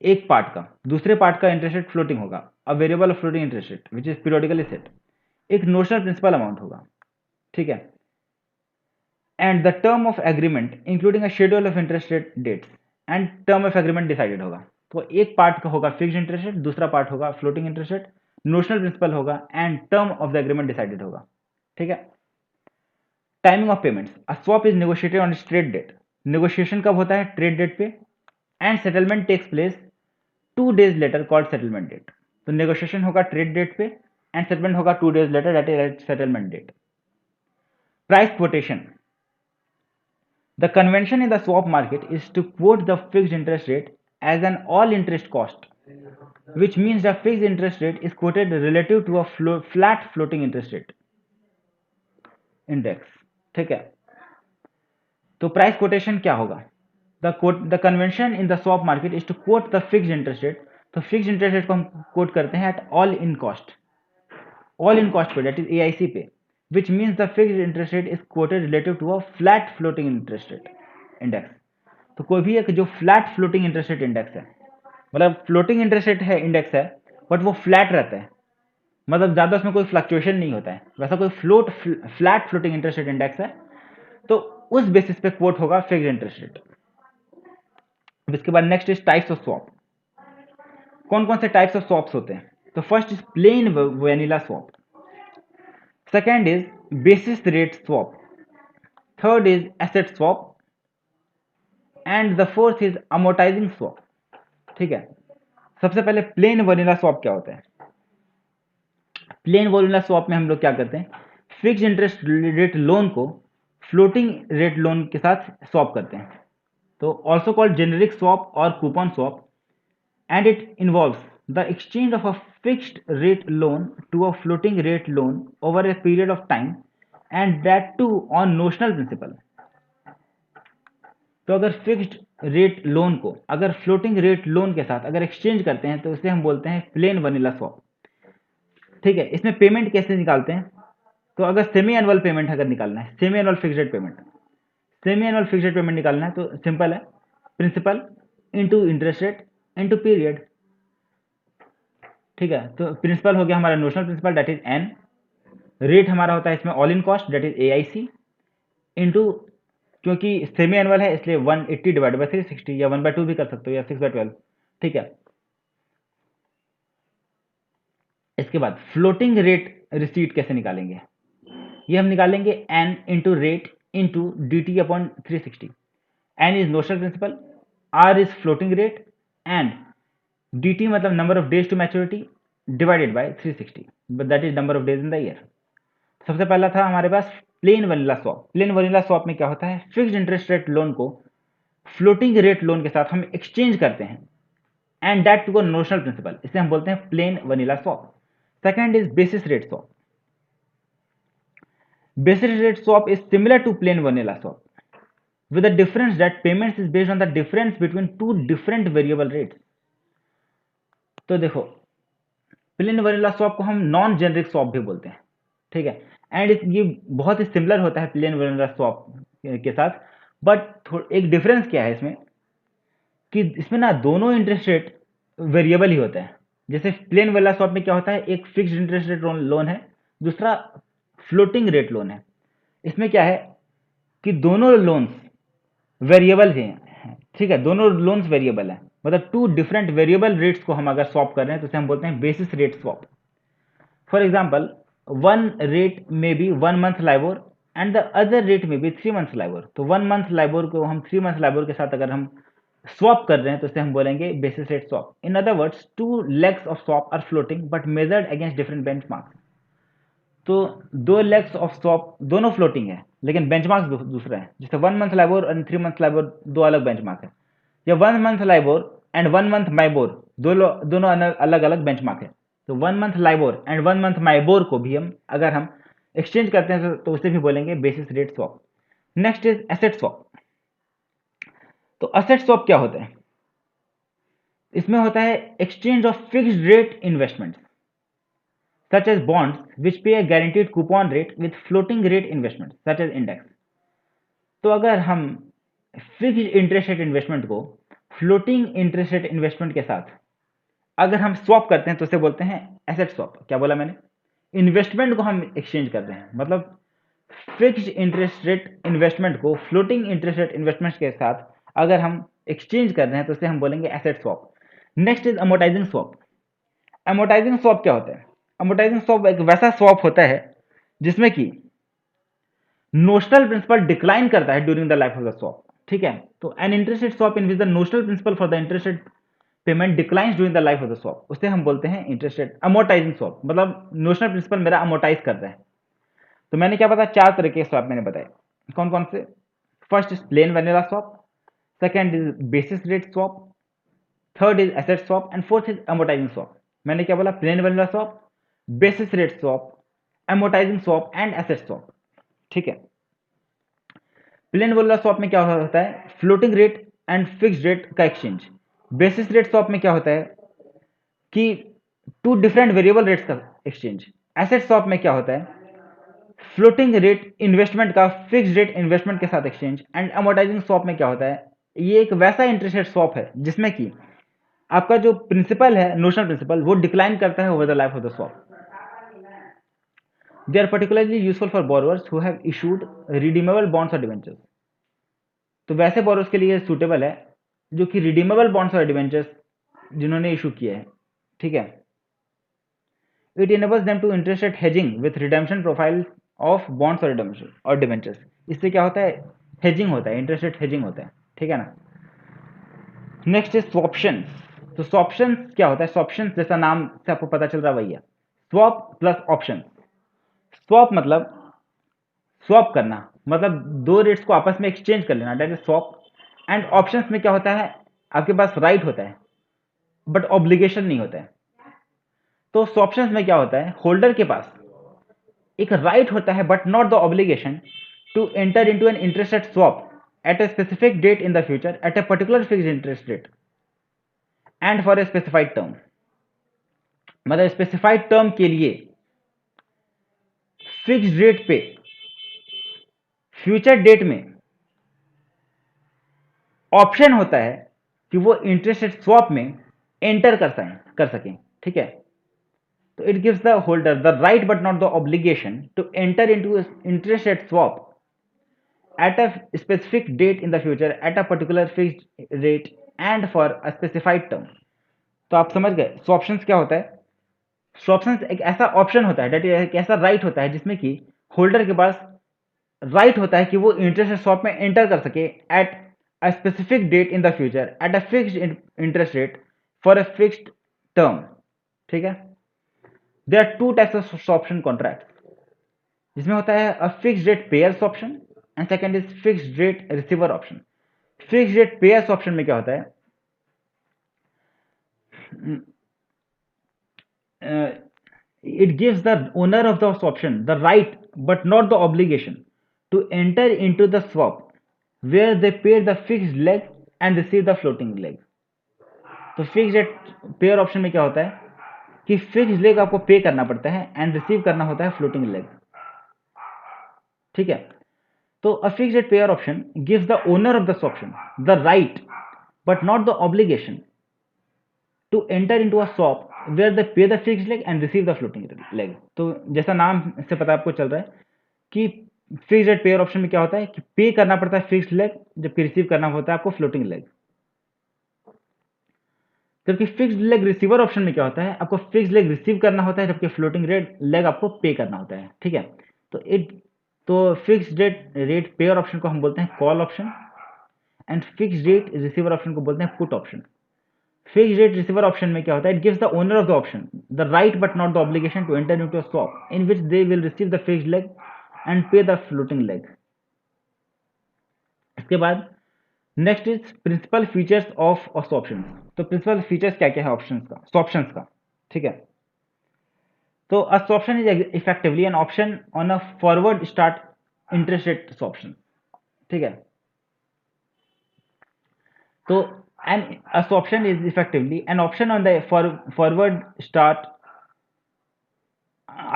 एक पार्ट का, दूसरे पार्ट का इंटरेस्ट रेट फ्लोटिंग होगा, a variable of floating interest rate which is periodically set. एक नोशनल प्रिंसिपल अमाउंट होगा, ठीक है। And the term of agreement including a schedule of interest rate dates and term of agreement decided होगा। तो एक पार्ट का होगा फिक्स्ड इंटरेस्ट रेट, दूसरा पार्ट होगा floating interest rate, notional principal होगा and term of the agreement decided होगा, ठीक है। Timing of payments, a swap is negotiated on trade date. Negotiation कब होता है? ट्रेड डेट पे। And settlement takes place 2 days later called settlement date. तो नेगोशिएशन होगा ट्रेड डेट पे एंड सेटलमेंट होगा 2 days later, that is settlement date. Price quotation, the convention in the swap market is to quote the fixed interest rate as an all interest cost, which means the fixed interest rate is quoted relative to a flat floating interest rate index, ठीक है। तो प्राइस कोटेशन क्या होगा? The convention in the swap market is to quote the fixed interest rate. तो फिक्स्ड इंटरेस्ट रेट को हम कोट करते हैं at all in cost, all in cost पे, दैट इज AIC पे, which means the fixed interest rate is quoted relative to a flat floating interest rate index। तो कोई भी एक जो flat floating interest rate index है, मतलब फ्लोटिंग इंटरेस्ट रेट है इंडेक्स है बट वो फ्लैट रहता है, मतलब ज़्यादा उसमें कोई फ्लक्चुएशन नहीं होता है, वैसा कोई flat floating interest rate index है, तो उस बेसिस पे कोट होगा फिक्स्ड इंटरेस्ट रेट। इसके बाद next is types of swap. कौन कौन से टाइप्स ऑफ स्वैप्स होते हैं? तो first is plain vanilla swap, second is basis rate swap, third is asset swap and the fourth is amortising swap, ठीक है। सबसे पहले प्लेन वैनिला स्वैप क्या होता है? प्लेन वैनिला स्वैप में हम लोग क्या करते हैं? फिक्स्ड इंटरेस्ट रेट लोन को फ्लोटिंग रेट लोन के साथ स्वैप करते हैं, तो ऑल्सो कॉल्ड जेनेरिक स्वैप और coupon swap, and it involves the exchange of a fixed rate loan to a floating rate loan over a period of time and that too on notional principle। तो अगर फिक्स्ड रेट लोन को अगर फ्लोटिंग रेट लोन के साथ अगर एक्सचेंज करते हैं तो इसे हम बोलते हैं प्लेन वनीला स्वैप, ठीक है। इसमें पेमेंट कैसे निकालते हैं? तो अगर सेमी एनुअल पेमेंट अगर निकालना है, semi annual fixed rate payment, semi annual fixed rate payment निकालना है तो सिंपल है, principal into interest rate into period, ठीक है। तो प्रिंसिपल हो गया हमारा notional principal that is N, rate हमारा होता है इसमें all in cost that is AIC into, क्योंकि सेमी एनुअल है इसलिए 180 डिवाइड बाई 360 या 1/2 भी कर सकते हो या 6/12, ठीक है। इसके बाद फ्लोटिंग रेट रिसीट कैसे निकालेंगे? ये हम निकालेंगे N into rate into DT upon 360। N is notional principal, R is floating rate and DT मतलब number of days to maturity divided by 360, that is number of days in the year. सबसे पहला था हमारे पास plain vanilla swap. Plain vanilla swap में क्या होता है? फिक्स्ड इंटरेस्ट रेट लोन को फ्लोटिंग रेट लोन के साथ हम एक्सचेंज करते हैं and that to a notional principal, इसे हम बोलते हैं plain vanilla swap. Second is basis rate swap. Basis rate swap is similar to plain vanilla swap with the difference that payments is based on the difference between two different variable rates। तो देखो प्लेन वनीला स्वैप को हम नॉन जेनरिक स्वैप भी बोलते हैं, ठीक है। एंड ये बहुत ही सिमिलर होता है प्लेन वनीला स्वैप के साथ, बट एक डिफरेंस क्या है इसमें कि इसमें ना दोनों इंटरेस्ट रेट वेरिएबल ही होते हैं, जैसे प्लेन वाला स्वैप में क्या होता है, एक फिक्स्ड इंटरेस्ट रेट लोन है, दूसरा फ्लोटिंग रेट लोन है। इसमें क्या है कि दोनों लोन्स वेरिएबल हैं, ठीक है, दोनों लोन्स वेरिएबल हैं, मतलब टू डिफरेंट वेरिएबल रेट्स को हम अगर स्वैप कर रहे हैं तो उसे हम बोलते हैं basis rate swap. For example, one rate में be 1 month LIBOR and the other rate में बी 3 months लाइबोर। तो 1 month लाइबोर को हम 3 months लाइबोर के साथ अगर हम स्वैप कर रहे हैं तो उसे हम बोलेंगे basis rate swap. In other words, two legs of swap are floating but measured against different benchmarks. तो दो लेग्स ऑफ स्वैप दोनों फ्लोटिंग है लेकिन बेंचमार्क दूसरा है। जैसे 1 month लाइबोर और 3 month लाइबोर दो अलग बेंचमार्क है, या 1 month लाइबोर एंड 1 month माइबोर दोनों अलग अलग बेंचमार्क है। तो 1 month लाइबोर एंड 1 month माइबोर को भी हम अगर हम एक्सचेंज करते हैं तो उसे भी बोलेंगे basis rate swap. Next is asset swap. तो एसेट स्वैप क्या होता है? इसमें होता है exchange of fixed rate investments such as bonds which pay a guaranteed coupon rate with floating rate investments such as index। तो अगर हम फिक्स्ड इंटरेस्ट रेट इन्वेस्टमेंट को फ्लोटिंग इंटरेस्ट रेट इन्वेस्टमेंट के साथ अगर हम स्वैप करते हैं तो उसे बोलते हैं एसेट स्वैप। क्या बोला मैंने? इन्वेस्टमेंट को हम एक्सचेंज कर रहे हैं, मतलब फिक्स्ड इंटरेस्ट रेट इन्वेस्टमेंट को फ्लोटिंग इंटरेस्ट रेट इन्वेस्टमेंट के साथ अगर हम एक्सचेंज कर रहे हैं तो उसे हम बोलेंगे asset swap. Next is amortising swap. Amortising swap क्या होता है? अमोर्टाइजिंग स्वैप एक वैसा स्वैप होता है जिसमें कि नोशनल प्रिंसिपल डिक्लाइन करता है during the life of the swap, ठीक है। तो an interest rate swap in which the notional principal for the interest rate payment declines during the life of the swap, उसे हम बोलते हैं इंटरेस्ट रेट अमोर्टाइजिंग स्वैप। मतलब नोशनल प्रिंसिपल मेरा अमोर्टाइज कर रहा है। तो मैंने क्या बताया, चार तरह के स्वैप मैंने बताए। कौन कौन से? First is plain vanilla swap, second is basis rate swap, third is asset swap and fourth is amortising swap. मैंने क्या बोला? Plain vanilla swap, basis rate swap, amortising swap and asset swap, ठीक है। प्लेन वैनिला स्वैप में क्या होता है? Floating rate and fixed rate का एक्सचेंज। बेसिस रेट स्वैप में क्या होता है कि टू डिफरेंट वेरिएबल रेट्स का एक्सचेंज। एसेट स्वैप में क्या होता है? फ्लोटिंग रेट इन्वेस्टमेंट का फिक्स्ड रेट इन्वेस्टमेंट के साथ एक्सचेंज। एंड अमोर्टाइजिंग स्वैप में क्या होता है? ये एक वैसा इंटरेस्ट रेट स्वैप है जिसमें कि आपका जो प्रिंसिपल है, नोशनल प्रिंसिपल, वो डिक्लाइन करता है over the life of the swap. They are particularly useful for borrowers who have issued redeemable bonds और डिवेंचर्स। तो वैसे बोरोवर्स के लिए सूटेबल है जो कि रिडीमेबल बॉन्ड्स और डिवेंचर्स जिन्होंने इशू किए हैं, ठीक है। It enables them to interest rate hedging with redemption profile of bonds और डिवेंचर्स। इससे क्या होता है? हेजिंग होता है, इंटरेस्ट रेट हेजिंग होता है, ठीक है ना। Next is swaptions. तो स्वॉप्शंस क्या होता है? स्वॉप्शंस जैसा नाम से आपको पता चल रहा है वही है, स्वैप प्लस ऑप्शन। स्वैप मतलब स्वैप करना, मतलब दो रेट्स को आपस में एक्सचेंज कर लेना, that is swap. And options में क्या होता है? आपके पास राइट होता है बट ऑब्लिगेशन नहीं होता है। तो स्वॉप्शंस में क्या होता है? होल्डर के पास एक राइट होता है but not the obligation to enter into an interest rate swap at a specific date in the future at a particular fixed interest rate and for a specified term. मतलब स्पेसिफाइड टर्म के लिए फिक्स्ड रेट पे फ्यूचर डेट में ऑप्शन होता है कि वो इंटरेस्ट रेट स्वैप में एंटर कर सकें, ठीक है। तो it gives the holder the right but not the obligation to enter into interest rate swap at a specific date in the future at a particular fixed rate and for a specified term। तो आप समझ गए स्वॉप्शंस क्या होता है? स्वॉप्शंस एक ऐसा ऑप्शन होता है, डेट एक ऐसा राइट होता है जिसमें कि होल्डर के पास राइट होता है कि वो इंटरेस्ट रेट स्वैप में एंटर कर सके at a specific date in the future at a fixed interest rate for a fixed term, ठीक है। There are two types of swaption contract, जिसमें होता है a fixed rate payers option and second is fixed rate receiver option. Fixed rate payers option में क्या होता है? It gives the owner of the option the right but not the obligation to enter into the swap where they pay the fixed leg and receive the floating leg। तो फिक्स्ड रेट पेयर ऑप्शन में क्या होता है कि फिक्स्ड लेग आपको पे करना पड़ता है एंड रिसीव करना होता है फ्लोटिंग लेग, ठीक है। तो a fixed rate payer option gives the owner of this option the right but not the obligation to enter into a swap where they pay the fixed leg and receive the floating leg. तो जैसा नाम से पता आपको चल रहा है कि फिक्स्ड रेट पेयर ऑप्शन में क्या होता है कि पे करना पड़ता है फिक्स्ड लेग, जबकि रिसीव करना होता है आपको फ्लोटिंग लेग। जबकि फिक्स्ड लेग रिसीवर ऑप्शन में क्या होता है, आपको फिक्स्ड लेग रिसीव करना होता है, जबकि फ्लोटिंग रेट लेग आपको पे करना होता है। ठीक है, तो फिक्स्ड रेट पेयर ऑप्शन को हम बोलते हैं call option, and fixed rate receiver option को बोलते हैं put option. Fixed rate receiver option में क्या होता है, it gives the owner of the option the right but not the obligation to enter into a swap in which they will receive the fixed leg and pay the floating leg. इसके बाद next is principal features of option. तो प्रिंसिपल फीचर्स क्या क्या है ऑप्शंस का। ठीक है, तो a swaption is effectively an option on a forward start interest rate swaption। ठीक है, तो a swaption is effectively an option on the forward start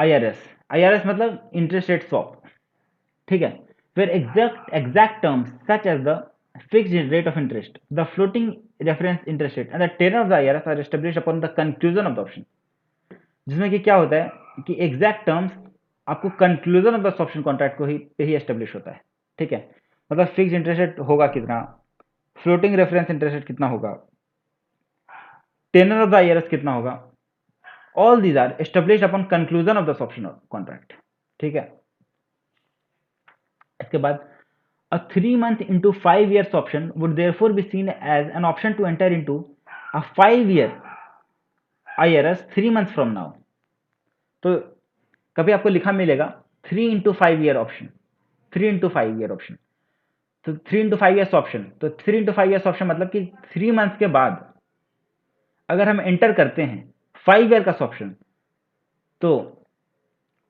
IRS मतलब interest rate swap। ठीक है, where exact terms such as the fixed rate of interest, the floating reference interest rate and the tenor of the IRS are established upon the conclusion of the option। जिसमें कि क्या होता है कि एग्जैक्ट टर्म्स आपको conclusion of the option contract को ही पे ही एस्टेब्लिश होता है। ठीक है, मतलब फिक्स इंटरेस्ट रेट होगा कितना, फ्लोटिंग रेफरेंस इंटरेस्ट रेट कितना होगा, टेनर ऑफ द आईआरएस कितना होगा, all these are establish upon conclusion of the option contract. ठीक है, इसके बाद a 3 month into 5 years option would therefore be seen as an option to enter into a 5 year IRS 3 months from now। तो कभी आपको लिखा मिलेगा 3 into 5 year option, 3 into 5 year option, तो 3 into 5 years ऑप्शन, तो 3 into 5 years ऑप्शन मतलब कि 3 months के बाद अगर हम एंटर करते हैं 5 year का ऑप्शन, तो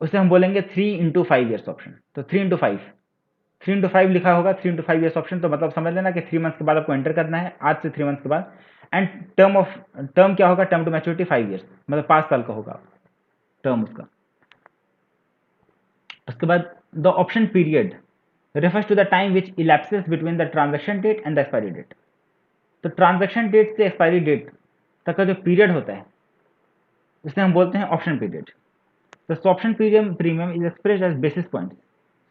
उसे हम बोलेंगे 3 into 5 years ऑप्शन। तो 3 into 5 लिखा होगा 3 into 5 years ऑप्शन, तो मतलब समझ लेना कि 3 months के बाद आपको एंटर करना है, आज से 3 months के बाद। एंड टर्म क्या होगा, टर्म टू मैच्योरिटी 5 years, मतलब 5 साल का होगा टर्म उसका। उसके बाद the option period refers to the time which elapses between the transaction date and the expiry date। तो ट्रांजैक्शन डेट से एक्सपायरी डेट तक का जो पीरियड होता है इसे हम बोलते हैं ऑप्शन पीरियड। तो swaption premium is expressed as basis point.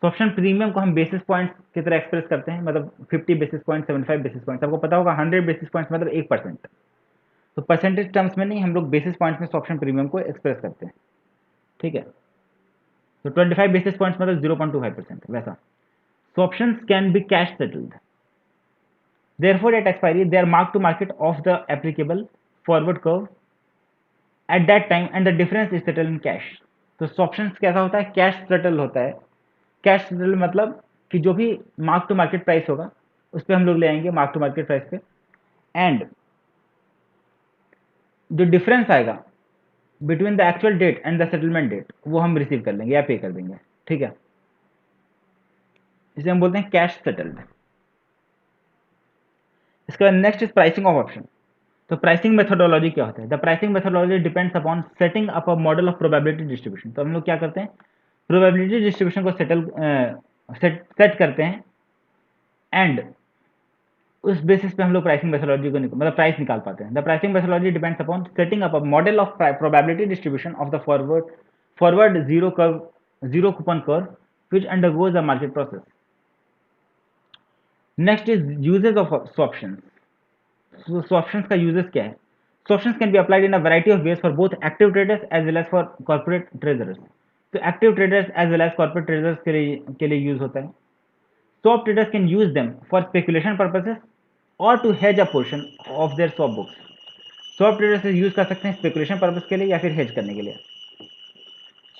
Swaption premium को हम बेसिस पॉइंट्स की तरह एक्सप्रेस करते हैं, मतलब 50 बेसिस पॉइंट, 75 बेसिस पॉइंट, आपको पता होगा 100 बेसिस पॉइंट्स मतलब 1%। तो परसेंटेज टर्म्स में नहीं, हम लोग बेसिस पॉइंट्स में स्वैप्शन प्रीमियम को एक्सप्रेस करते हैं। ठीक है, तो 25 बेसिस पॉइंट्स मतलब 0.25% वैसा। Swaptions can be cash settled, therefore at expiry they are marked to market of the applicable forward curve at that time and the difference is settled in cash। तो स्वैप्शंस कैसा होता है, कैश सेटल होता है। कैश सेटल मतलब कि जो भी मार्क टू मार्केट प्राइस होगा उस पर हम लोग ले आएंगे मार्क टू मार्केट प्राइस पे, एंड जो डिफरेंस आएगा between the actual date and the settlement date वो हम रिसीव कर लेंगे या पे कर देंगे। ठीक है, इसे हम बोलते हैं कैश सेटल्ड। इसके बाद next is pricing of option. तो प्राइसिंग मेथोडोलॉजी क्या होता है, the pricing methodology depends upon setting up a model of probability distribution. तो हम लोग क्या करते हैं, प्रोबेबिलिटी डिस्ट्रीब्यूशन को सेट करते हैं, एंड उस बेसिस पे हम लोग प्राइसिंग मेथोडोलॉजी को मतलब प्राइस निकाल पाते हैं। The pricing methodology depends upon setting up a model of probability distribution of the forward zero coupon curve which undergoes a market process। Next is uses of swaptions. Swaptions का यूजेस क्या है, swaptions can be applied in a variety of ways for both active traders as well as for corporate traders. तो active traders as well as corporate traders के लिए यूज होता है। Swap traders can use them for speculation purposes और to hedge a portion of their swap books. Swap traders से यूज कर सकते हैं स्पेकुलेशन पर्पस के लिए या फिर हेज करने के लिए।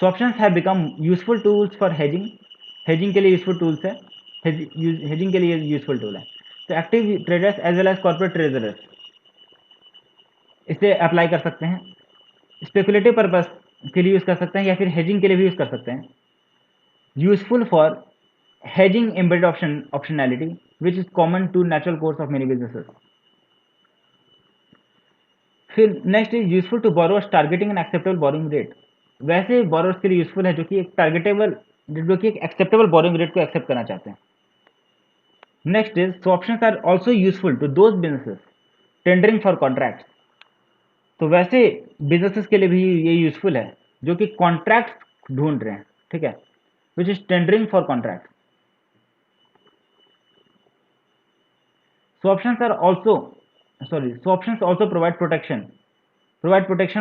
Swaptions have become useful tools for hedging, hedging के लिए यूजफुल टूल्स है, हेजिंग के लिए यूजफुल टूल है। तो active traders as well as corporate traders इसे अप्लाई कर सकते हैं, स्पेकुलेटिव पर्पस के लिए यूज कर सकते हैं या फिर हेजिंग के लिए भी यूज कर सकते हैं। Useful for hedging embedded optionality which is common to natural course of many businesses. फिर next is useful to borrowers targeting an acceptable boring rate. वैसे बोरोअर्स के लिए यूजफुल है जो कि एक टारगेटेबल, जो कि एक एक्सेप्टेबल बोरिंग रेट को एक्सेप्ट करना चाहते हैं। Next is swaptions are also useful to those businesses tendering for contracts. तो वैसे बिजनेसेस के लिए भी ये यूजफुल है जो कि कॉन्ट्रैक्ट ढूंढ रहे हैं, ठीक है, which is tendering for contract. Swaptions are also swaptions also provide protection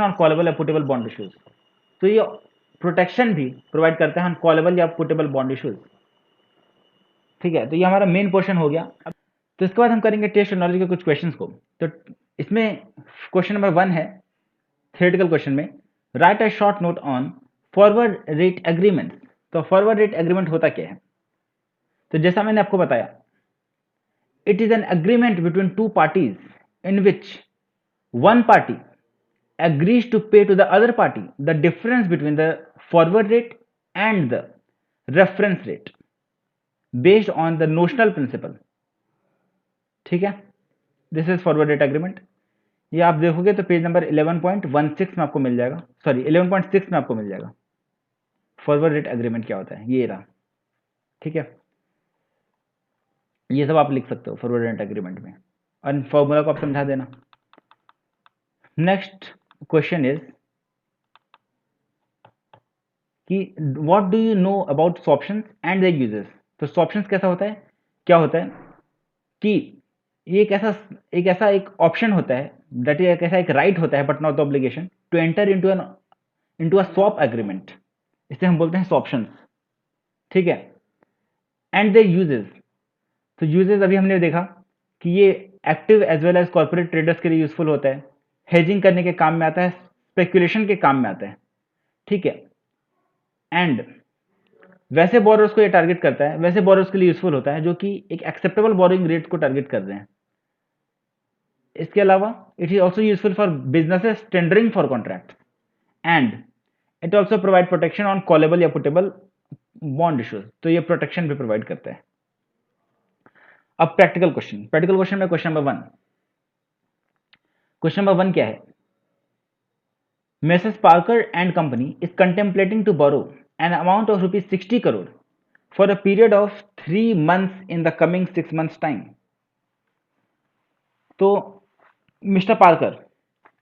on callable या पुटेबल बॉन्ड इश्यूज. तो ये प्रोटेक्शन भी प्रोवाइड करते हैं कॉलेबल या पुटेबल बॉन्ड इश्यूज. ठीक है, तो ये हमारा मेन पोर्शन हो गया. तो इसके बाद हम करेंगे टेस्ट नॉलेज के कुछ क्वेश्चंस को. तो इसमें क्वेश्चन नंबर 1 है थ्योरेटिकल क्वेश्चन में, right a short note on forward rate agreement. तो फॉरवर्ड रेट एग्रीमेंट होता क्या है? तो जैसा मैंने आपको बताया, it is an agreement between two parties in which one party agrees to pay to the other party the difference between the forward rate and the reference rate based on the notional principle. ठीक है, this is forward rate agreement. ये आप देखोगे तो पेज नंबर 11.16 में आपको मिल जाएगा, सॉरी 11.6 में आपको मिल जाएगा. फॉरवर्ड रेट एग्रीमेंट क्या होता है ये रहा. ठीक है, ये सब आप लिख सकते हो फॉरवर्ड रेट एग्रीमेंट में, और फॉर्मूला को आप समझा देना. नेक्स्ट क्वेश्चन इज कि what do you know about swaptions and their uses. तो स्वॉप्शंस कैसा होता है, क्या होता है कि ये एक ऑप्शन होता है, दैट इज ऐसा एक राइट होता है but not the obligation to enter into a swap agreement. इसे हम बोलते हैं स्वॉप्शंस. ठीक है, एंड देयर यूजेस. तो यूजेस अभी हमने देखा कि ये active as well as corporate traders के लिए यूजफुल होता है, हेजिंग करने के काम में आता है, स्पेकुलेशन के काम में आता है. ठीक है, एंड वैसे बोरोस को ये टारगेट करता है, वैसे बोरोस के लिए यूजफुल होता है जो कि एक एक्सेप्टेबल बोरोइंग रेट को टारगेट कर रहे हैं. इसके अलावा it is also useful for businesses tendering for contract, and it also provide protection on callable या पुटेबल बॉन्ड इश्यूज. तो ये प्रोटेक्शन भी प्रोवाइड करता है. अब प्रैक्टिकल क्वेश्चन में क्वेश्चन नंबर 1. क्वेश्चन नंबर 1 क्या है? Messrs. Parker and Company is contemplating to borrow an amount of rupees 60 crore for a period of 3 months in the coming 6 months time. तो मिस्टर पार्कर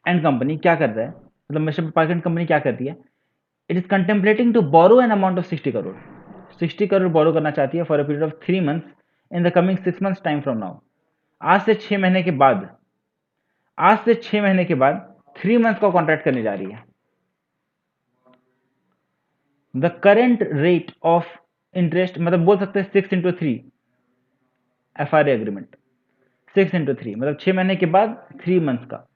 एंड कंपनी क्या कर रहा है, मतलब मिस्टर पार्कर एंड कंपनी क्या करती है, it is contemplating to borrow an amount of 60 crore. 60 crore borrow करना चाहती है for a period of 3 months in the coming 6 months time from now. आज से 6 महीने के बाद 3 मंथ्स का कॉन्ट्रैक्ट करने जा रही है. The current rate of interest, मतलब बोल सकते हैं 6x3 FRA एग्रीमेंट. 6x3 मतलब 6 महीने के बाद 3 मंथ्स का.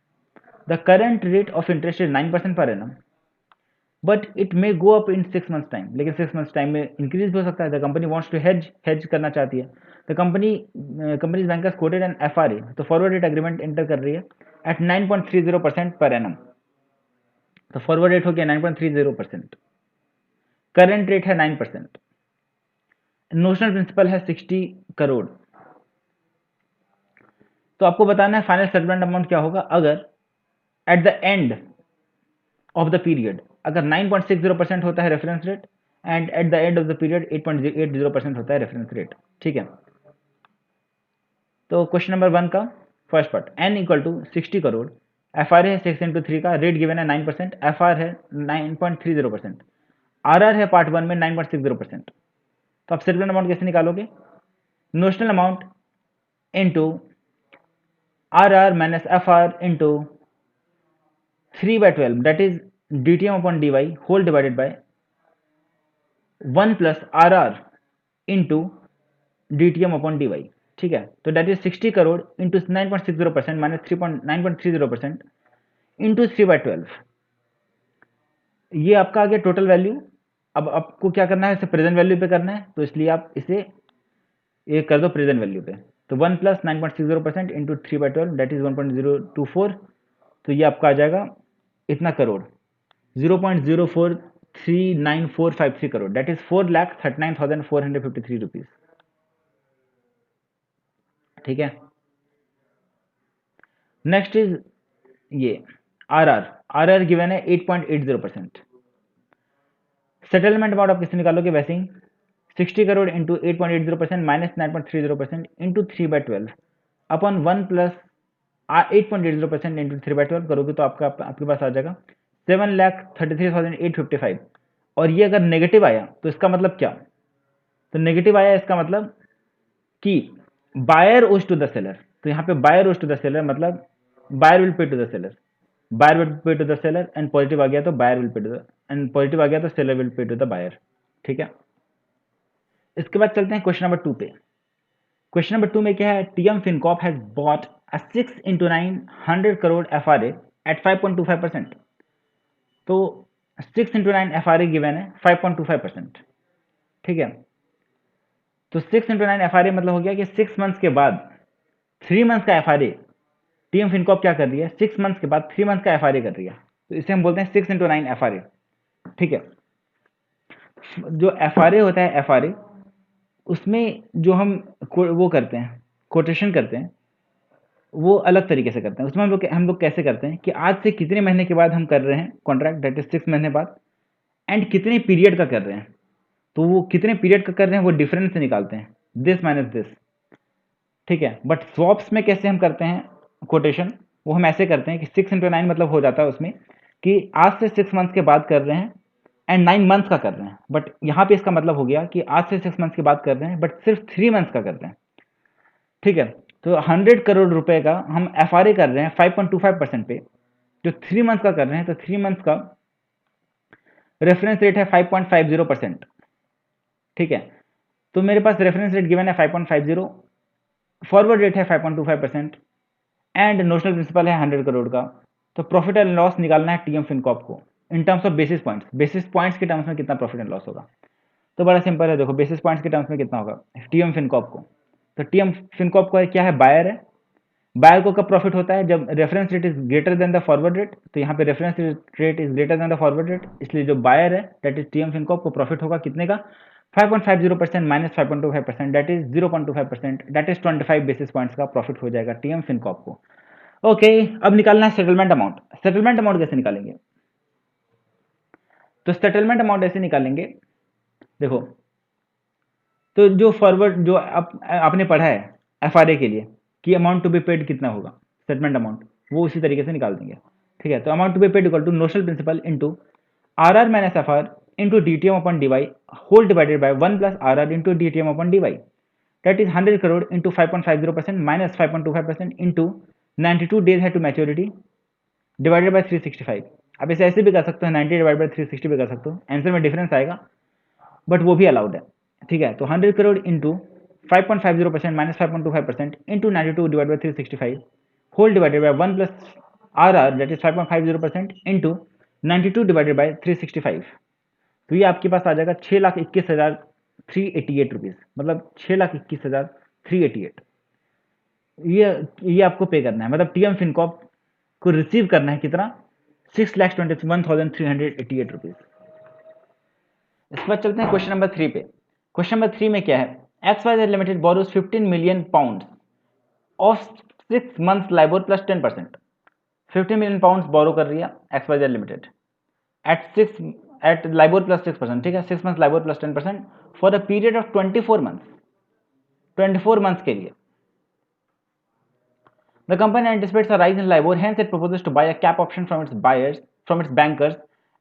The current rate of interest is 9% per annum, but it may go up in 6 months time. लेकिन 6 मंथ्स टाइम में इंक्रीज भी हो सकता है. The company wants to hedge करना चाहती है. The company's bankers quoted an FRA. तो फॉरवर्ड रेट एग्रीमेंट एंटर कर रही है एट 9.30% पर एनम. तो फॉरवर्ड रेट हो गया 9.30%, करेंट रेट है 9%, नोशनल प्रिंसिपल है 60 करोड़. तो आपको बताना है फाइनल सेटलमेंट अमाउंट क्या होगा अगर eight the end of the period अगर 9.60% होता है reference rate, and eight the end of the period 8.80% होता है रेफरेंस रेट. ठीक है, तो क्वेश्चन नंबर 1 का first part, N equal to 60 crore, FRA है 6x3 का, रेट गिवन है 9%, FR है 9.30%, RR है पार्ट 1 में 9.60%. तो आप सेटलमेंट अमाउंट कैसे निकालोगे? Notional amount into RR minus FR into 3/12, that is DTM upon dy whole divided by 1 plus RR into DTM upon dy. ठीक है, तो that is 60 crore into 9.60% minus 9.30% into 3/12. ये आपका आ गया टोटल वैल्यू. अब आपको क्या करना है, इसे प्रेजेंट वैल्यू पे करना है, तो इसलिए आप इसे ये कर दो प्रेजेंट वैल्यू पे. तो 1 प्लस 9.60% इंटू 3/12 दैट इज 1.024. तो ये आपका आ जाएगा इतना crore, 0.043953 crore, that is 4,39,453 rupees. ठीक है, नेक्स्ट इज ये आर गिवन है 8.80%. सेटलमेंट अमाउंट आप किससे निकालोगे? वैसे ही 60 crore into 8.80% minus 9.30% into 3/12 upon 1 plus 8.80% into 3/12 करोगे तो आपके पास आ जाएगा 7,33,855। और ये अगर नेगेटिव आया तो इसका मतलब क्या? तो नेगेटिव आया इसका मतलब कि buyer owes to the seller. तो यहाँ पे buyer owes to the seller मतलब buyer will pay to the seller, buyer will pay to the seller, and positive आ गया तो buyer will pay to the, and positive आ गया तो seller will pay to the buyer. ठीक है, इसके बाद चलते हैं क्वेश्चन नंबर 2 पे। क्वेश्चन नंबर 2 में क्या है? TM Fincorp has bought a 6 into 9 100 crore FRA at 5.25%। तो 6 into 9 एफआरए गिवन है 5.25%। ठीक है, तो 6 into 9 एफआरए मतलब हो गया कि 6 मंथ्स के बाद 3 मंथ्स का एफआरए टीएम फिनकॉर्प क्या कर रही है? 6 मंथ्स के बाद 3 मंथ्स का एफआरए कर रही है, तो इसे हम बोलते हैं 6 into 9 एफआरए। ठीक है, जो एफआरए होता है, एफआरए उसमें जो हम वो करते हैं, कोटेशन करते हैं, वो अलग तरीके से करते हैं। उसमें हम लोग कैसे करते हैं कि आज से कितने महीने के बाद हम कर रहे हैं कॉन्ट्रैक्ट, दैट इज 6 महीने बाद, एंड कितने पीरियड का कर रहे हैं। तो वो कितने पीरियड का कर रहे हैं वो डिफरेंस से निकालते हैं, दिस माइनस दिस। ठीक है, बट स्वॉप्स में कैसे हम करते हैं कोटेशन? वो हम ऐसे करते हैं कि 6 into 9 मतलब हो जाता है उसमें कि आज से 6 मंथ्स के बाद कर रहे हैं एंड 9 मंथ्स का कर रहे हैं। बट यहाँ पे इसका मतलब हो गया कि आज से 6 मंथ्स के बाद कर रहे हैं बट सिर्फ 3 मंथ्स का कर रहे हैं। ठीक है, तो 100 करोड़ रुपए का हम एफआरए कर रहे हैं 5.25% पे, जो 3 मंथ्स का कर रहे हैं, तो 3 मंथ्स का रेफरेंस रेट है 5.50%। ठीक है, तो मेरे पास रेफरेंस रेट गिवन है 5.50, फॉरवर्ड रेट है 5.25% एंड नोशनल प्रिंसिपल है 100 करोड़ का। तो प्रॉफिट एंड लॉस निकालना है टीएम फिनकॉर्प को in terms of basis points. Basis points के टर्म्स में कितना प्रॉफिट एंड लॉस होगा? तो बड़ा सिंपल है, देखो बेसिस पॉइंट्स के टर्म्स में कितना होगा टीएम फिनकॉर्प को। तो टीएम फिनकॉर्प को क्या है? बायर है। बायर को कब प्रॉफिट होता है? जब reference rate is greater than the forward rate. तो यहाँ पे reference rate is greater than the forward rate, इसलिए जो बायर है दैट इज टीएम फिनकॉर्प को प्रॉफिट होगा कितने का? 5.50% minus 5.25%, that is 0.25%, that is 25 basis points का प्रॉफिट हो जाएगा टीएम फिनकॉर्प को। ओके, अब निकालना है सेटलमेंट अमाउंट। सेटलमेंट अमाउंट कैसे निकालेंगे? तो सेटलमेंट अमाउंट ऐसे निकालेंगे, देखो, तो जो फॉरवर्ड जो आपने पढ़ा है एफआरए के लिए कि अमाउंट टू बी पेड कितना होगा, सेटलमेंट अमाउंट, वो उसी तरीके से निकाल देंगे। ठीक है, तो amount to be paid equal to notional principal into R R minus F R into D T M upon D Y whole divided by 1 plus R R into D T M upon D Y, that is 100 crore into 5.50% minus 5.25% into 92 days है टू मैच्योरिटी डिवाइडेड बाई 365। अब इसे ऐसे भी कर सकते हो, 90 डिवाइड बाई 360 भी कर सकते हो, आंसर में डिफरेंस आएगा बट वो भी अलाउड है। ठीक है, तो 100 crore into 5.50% minus 5.25% into 92 divide by 365 whole divided by 1 plus R R that is 5.50% into 92 divided by 365। तो ये आपके पास आ जाएगा 6,21,388 रुपीज़, मतलब 6,21,388। ये आपको पे करना है, मतलब टीएम फिनकॉप को रिसीव करना है कितना? 6,21,388 रुपीज़। इसके बाद चलते हैं क्वेश्चन नंबर 3 पे। क्वेश्चन नंबर 3 में क्या है? XYZ limited borrows 15 million pound of 6 months LIBOR plus 10%। 15 million pound borrow कर रही है XYZ limited at LIBOR plus 6%। ठीक है, 6 months LIBOR plus 10% for a period of 24 months, 24 months के लिए। The company anticipates a rise in LIBOR, hence it proposes to buy a cap option from its bankers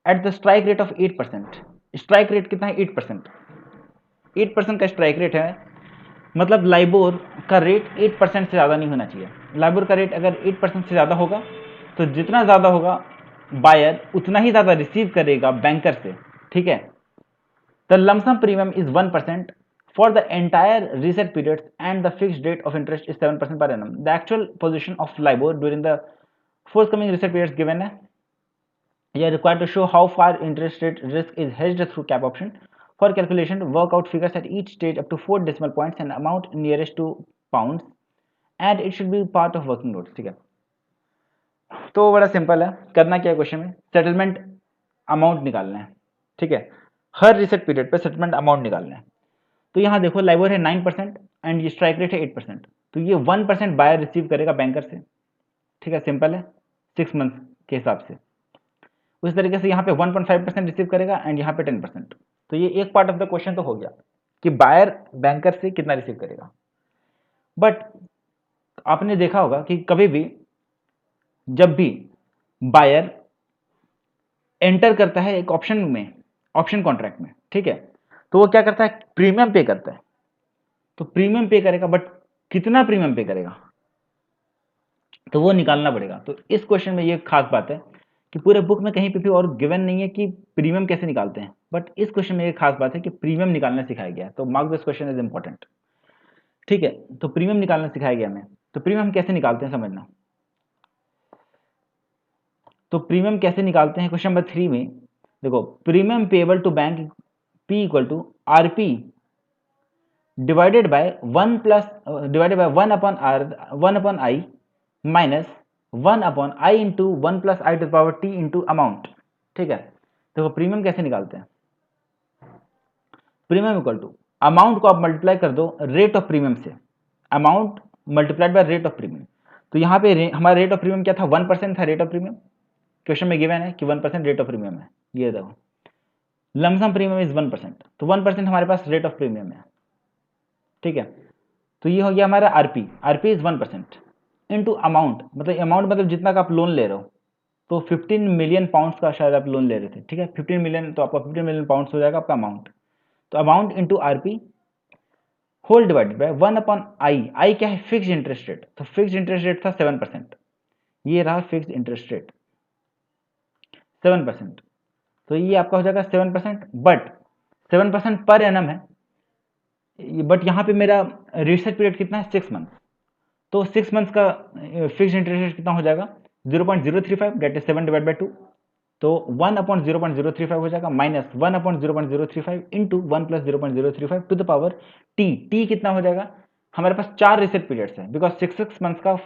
at the strike rate of 8%. Strike rate कितना है? 8%। 8% का स्ट्राइक रेट है, मतलब लाइबोर का रेट 8% से ज़्यादा नहीं होना चाहिए। लाइबोर का रेट अगर 8% से ज़्यादा होगा तो जितना ज़्यादा होगा बायर उतना ही ज़्यादा रिसीव करेगा बैंकर से। ठीक है, the lump sum premium is 1% for the entire reset periods and the fixed rate of interest is 7% per annum. The actual position of LIBOR during the forthcoming reset periods given है. You are required to show how far interest rate risk is hedged through cap option. For calculation, work out figures at each stage up to 4 decimal points and amount nearest to pounds, and it should be part of working notes. ठीक है, तो बड़ा सिंपल है, करना क्या है क्वेश्चन में? सेटलमेंट अमाउंट निकालना है। ठीक है, हर रिसेट पीरियड पे सेटलमेंट अमाउंट निकालना है। तो यहाँ देखो लाइबोर है 9% एंड ये स्ट्राइक रेट है 8%, तो ये 1% बायर रिसीव करेगा बैंकर से। ठीक है, सिंपल है, 6 मंथ के हिसाब से। उस तरीके से यहाँ पे 1.5% रिसीव करेगा एंड यहाँ पे 10%। तो ये एक पार्ट ऑफ द क्वेश्चन तो हो गया कि बायर बैंकर से कितना रिसीव करेगा। बट आपने देखा होगा कि कभी भी जब भी बायर एंटर करता है एक ऑप्शन में, ऑप्शन कॉन्ट्रैक्ट में, ठीक है, तो वो क्या करता है, प्रीमियम पे करता है। तो प्रीमियम पे करेगा, बट कितना प्रीमियम पे करेगा तो वो निकालना पड़ेगा। तो इस क्वेश्चन में ये खास बात है कि पूरे बुक में कहीं पे भी और गिवन नहीं है कि प्रीमियम कैसे निकालते हैं, बट इस क्वेश्चन में ये खास बात है कि प्रीमियम निकालना सिखाया गया है। तो mark this question is important, ठीक है। तो प्रीमियम निकालना सिखाया गया हमें। तो प्रीमियम कैसे निकालते हैं समझना। तो प्रीमियम कैसे निकालते हैं, क्वेश्चन नंबर 3 में देखो, premium payable to bank P equal to R P divided by 1 upon R 1/i minus 1/i into 1 + i to power t into amount, ठीक है। देखो प्रीमियम कैसे निकालते हैं, प्रीमियम इक्वल टू अमाउंट को आप मल्टीप्लाई कर दो रेट ऑफ प्रीमियम से, amount multiplied by rate of premium. तो यहाँ पे हमारा रेट ऑफ प्रीमियम क्या था, 1% था रेट ऑफ प्रीमियम। क्वेश्चन में गिवन है कि 1% रेट ऑफ प्रीमियम है, ये देखो लमसम प्रीमियम इज 1%, तो 1% हमारे पास रेट ऑफ प्रीमियम है, ठीक है। तो ये हो गया हमारा RP, RP is 1% into amount, मतलब अमाउंट मतलब जितना का आप लोन ले रहे हो। तो 15 मिलियन पाउंड्स का शायद आप लोन ले रहे थे, ठीक है, 15 मिलियन, तो आपका 15 मिलियन पाउंड्स हो जाएगा आपका अमाउंट। तो amount into RP whole divided by 1/i, I क्या है, फिक्स इंटरेस्ट रेट। तो फिक्स इंटरेस्ट रेट था 7%, ये रहा फिक्स इंटरेस्ट रेट 7%। तो ये आपका हो जाएगा 7%, बट 7% पर एनम है, बट यहाँ पे मेरा रिसर्च पीरियड कितना है, 6 मंथ। तो 6 मंथ्स का फिक्स इंटरेस्ट रेट कितना हो जाएगा, 0.035, डेट इज 7/2। तो 1/0.035 हो जाएगा minus 1/0.035 into 1 + 0.035 to the power T कितना हो जाएगा, हमारे पास 4 रिसेट पीरियड्स है, बिकॉज 6 मंथ्स का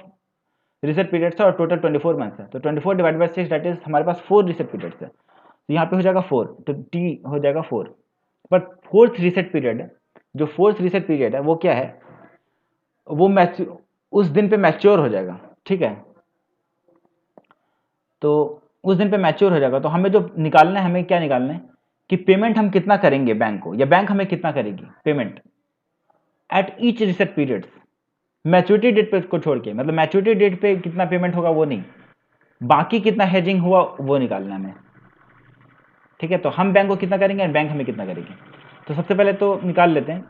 रिसेट पीरियड्स है और टोटल 24 मंथ्स है। तो 24 डिवाइड बाई 6 डेट इज हमारे पास 4 रिसेट पीरियड्स है। तो यहाँ पे हो जाएगा 4, तो टी हो जाएगा 4। बट फोर्थ रिसेट पीरियड, जो फोर्थ रिसेट पीरियड है वो क्या है, वो उस दिन पे मैच्योर हो जाएगा, ठीक है। तो उस दिन पे मैच्योर हो जाएगा। तो हमें जो निकालना है, हमें क्या निकालना है कि पेमेंट हम कितना करेंगे बैंक को, या बैंक हमें कितना करेगी payment at each reset periods, maturity date पे को छोड़ के, मतलब मैच्योरिटी डेट पे कितना पेमेंट होगा वो नहीं, बाकी कितना हेजिंग हुआ वो निकालना है हमें, ठीक है। तो हम बैंक को कितना करेंगे और बैंक हमें कितना करेगी। तो सबसे पहले तो निकाल लेते हैं।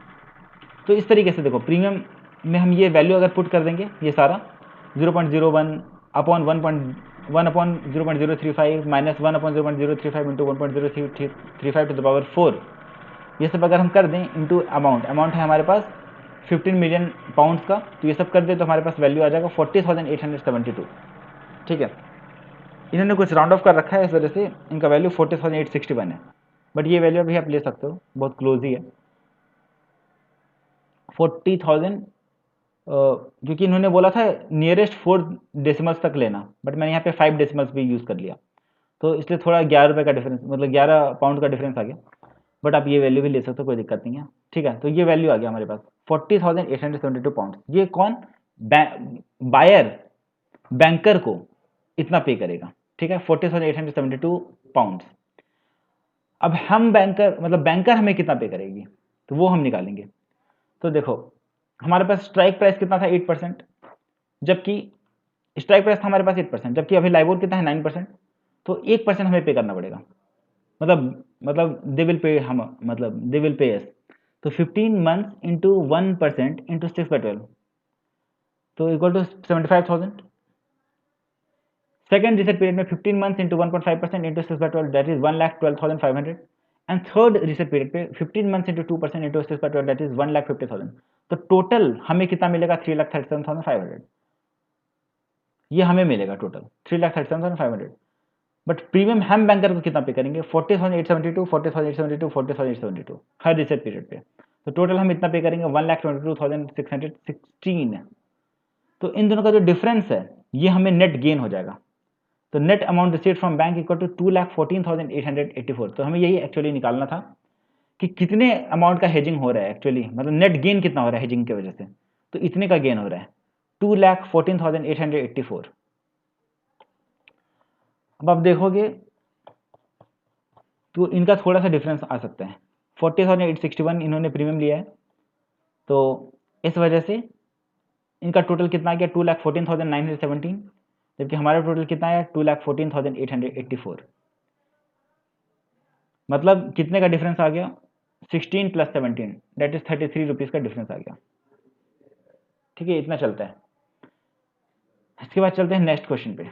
तो इस तरीके से देखो, प्रीमियम में हम ये वैल्यू अगर पुट कर देंगे, ये सारा 0.01 upon 1/0.035 minus 1/0.035 into 1.035 to the power 4, ये सब अगर हम कर दें इंटू अमाउंट, अमाउंट है हमारे पास 15 मिलियन पाउंड्स का, तो ये सब कर दें तो हमारे पास वैल्यू आ जाएगा 40,872, ठीक है। इन्होंने कुछ राउंड ऑफ कर रखा है, इस वजह से इनका वैल्यू 40,861 है, बट ये वैल्यू अभी आप ले सकते हो, बहुत क्लोज ही है 40,000, क्योंकि इन्होंने बोला था नियरेस्ट 4 डेसिमल्स तक लेना, बट मैंने यहाँ पे 5 डेसिमल्स भी यूज़ कर लिया, तो इसलिए थोड़ा 11 रुपये का डिफरेंस, मतलब 11 पाउंड का डिफरेंस आ गया। बट आप ये वैल्यू भी ले सकते हो, कोई दिक्कत नहीं है, ठीक है। तो ये वैल्यू आ गया हमारे पास 40,872 पाउंड। ये कौन, बायर बैंकर को इतना पे करेगा, ठीक है, 40,872 पाउंड। अब हम बैंकर, मतलब बैंकर हमें कितना पे करेगी, तो वो हम निकालेंगे। तो देखो हमारे पास स्ट्राइक प्राइस कितना था, 8%, जबकि स्ट्राइक प्राइस था हमारे पास 8%, जबकि अभी लाइबोर कितना है, 9%। तो 1% हमें पे करना पड़ेगा, मतलब दे विल पे, हम मतलब दे विल पे एस। तो 15 मंथ इंटू 1% इंटू 6/12, तो equal to 75,000। Second reset period में 15 month into 1.5% into 6/12, that is 1,12,500। And third reset period पे 15 month into 2% into 6/12, that is 1,50,000। तो टोटल हमें कितना मिलेगा, 3,37,500, ये हमें मिलेगा टोटल 3,37,500। बट प्रीमियम हम बैंकर को कितना पे करेंगे, 40,872, 40,872, 40,872 हर रिसेट पीरियड पे। तो टोटल हम इतना पे करेंगे 1,22,616। तो इन दोनों का जो डिफरेंस है ये हमें नेट गेन हो जाएगा। तो net amount received from bank equal to 2,14,884। तो हमें यही एक्चुअली निकालना था कि कितने अमाउंट का हेजिंग हो रहा है एक्चुअली, मतलब नेट गेन कितना हो रहा है हेजिंग की वजह से। तो इतने का गेन हो रहा है 2,14,884। अब आप देखोगे तो इनका थोड़ा सा डिफरेंस आ सकता है, 40,861 इन्होंने प्रीमियम लिया है, तो इस वजह से इनका टोटल कितना आ गया, 2,14,917, जबकि हमारा टोटल कितना है 2,14,884। मतलब कितने का डिफरेंस आ गया 16 + 17 दैट इज 33 रुपीज़ का डिफरेंस आ गया। ठीक है, इतना चलता है। इसके बाद चलते हैं नेक्स्ट क्वेश्चन पे।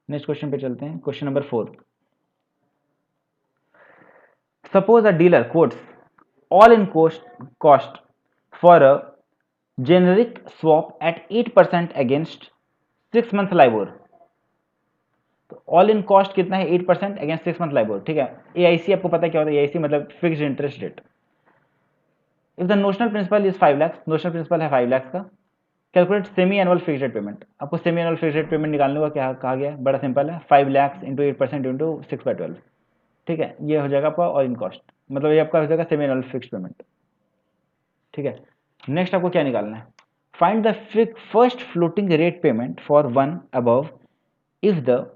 नेक्स्ट क्वेश्चन पे चलते हैं, question number 4। Suppose a dealer quotes all in cost for a generic swap at 8% against 6 month LIBOR. तो ऑल इन कॉस्ट कितना है 8% अगेंस्ट 6 मंथ लाइबोर। ठीक है, एआईसी आपको पता है क्या होता है, एआईसी मतलब fixed interest rate. If the notional principal is 5 lakh, notional principal है 5 लाख का, calculate semi annual fixed rate payment. आपको semi annual fixed rate payment निकालने का क्या कहा गया है, बड़ा सिंपल है, 5 लाख इंटू 8% इंटू 6/12। ठीक है, ये हो जाएगा आपका ऑल इन कॉस्ट, मतलब ये आपका हो जाएगा सेमी एनुअल फिक्स्ड पेमेंट। ठीक है, नेक्स्ट आपको क्या निकालना है, find the first floating rate payment for one above if the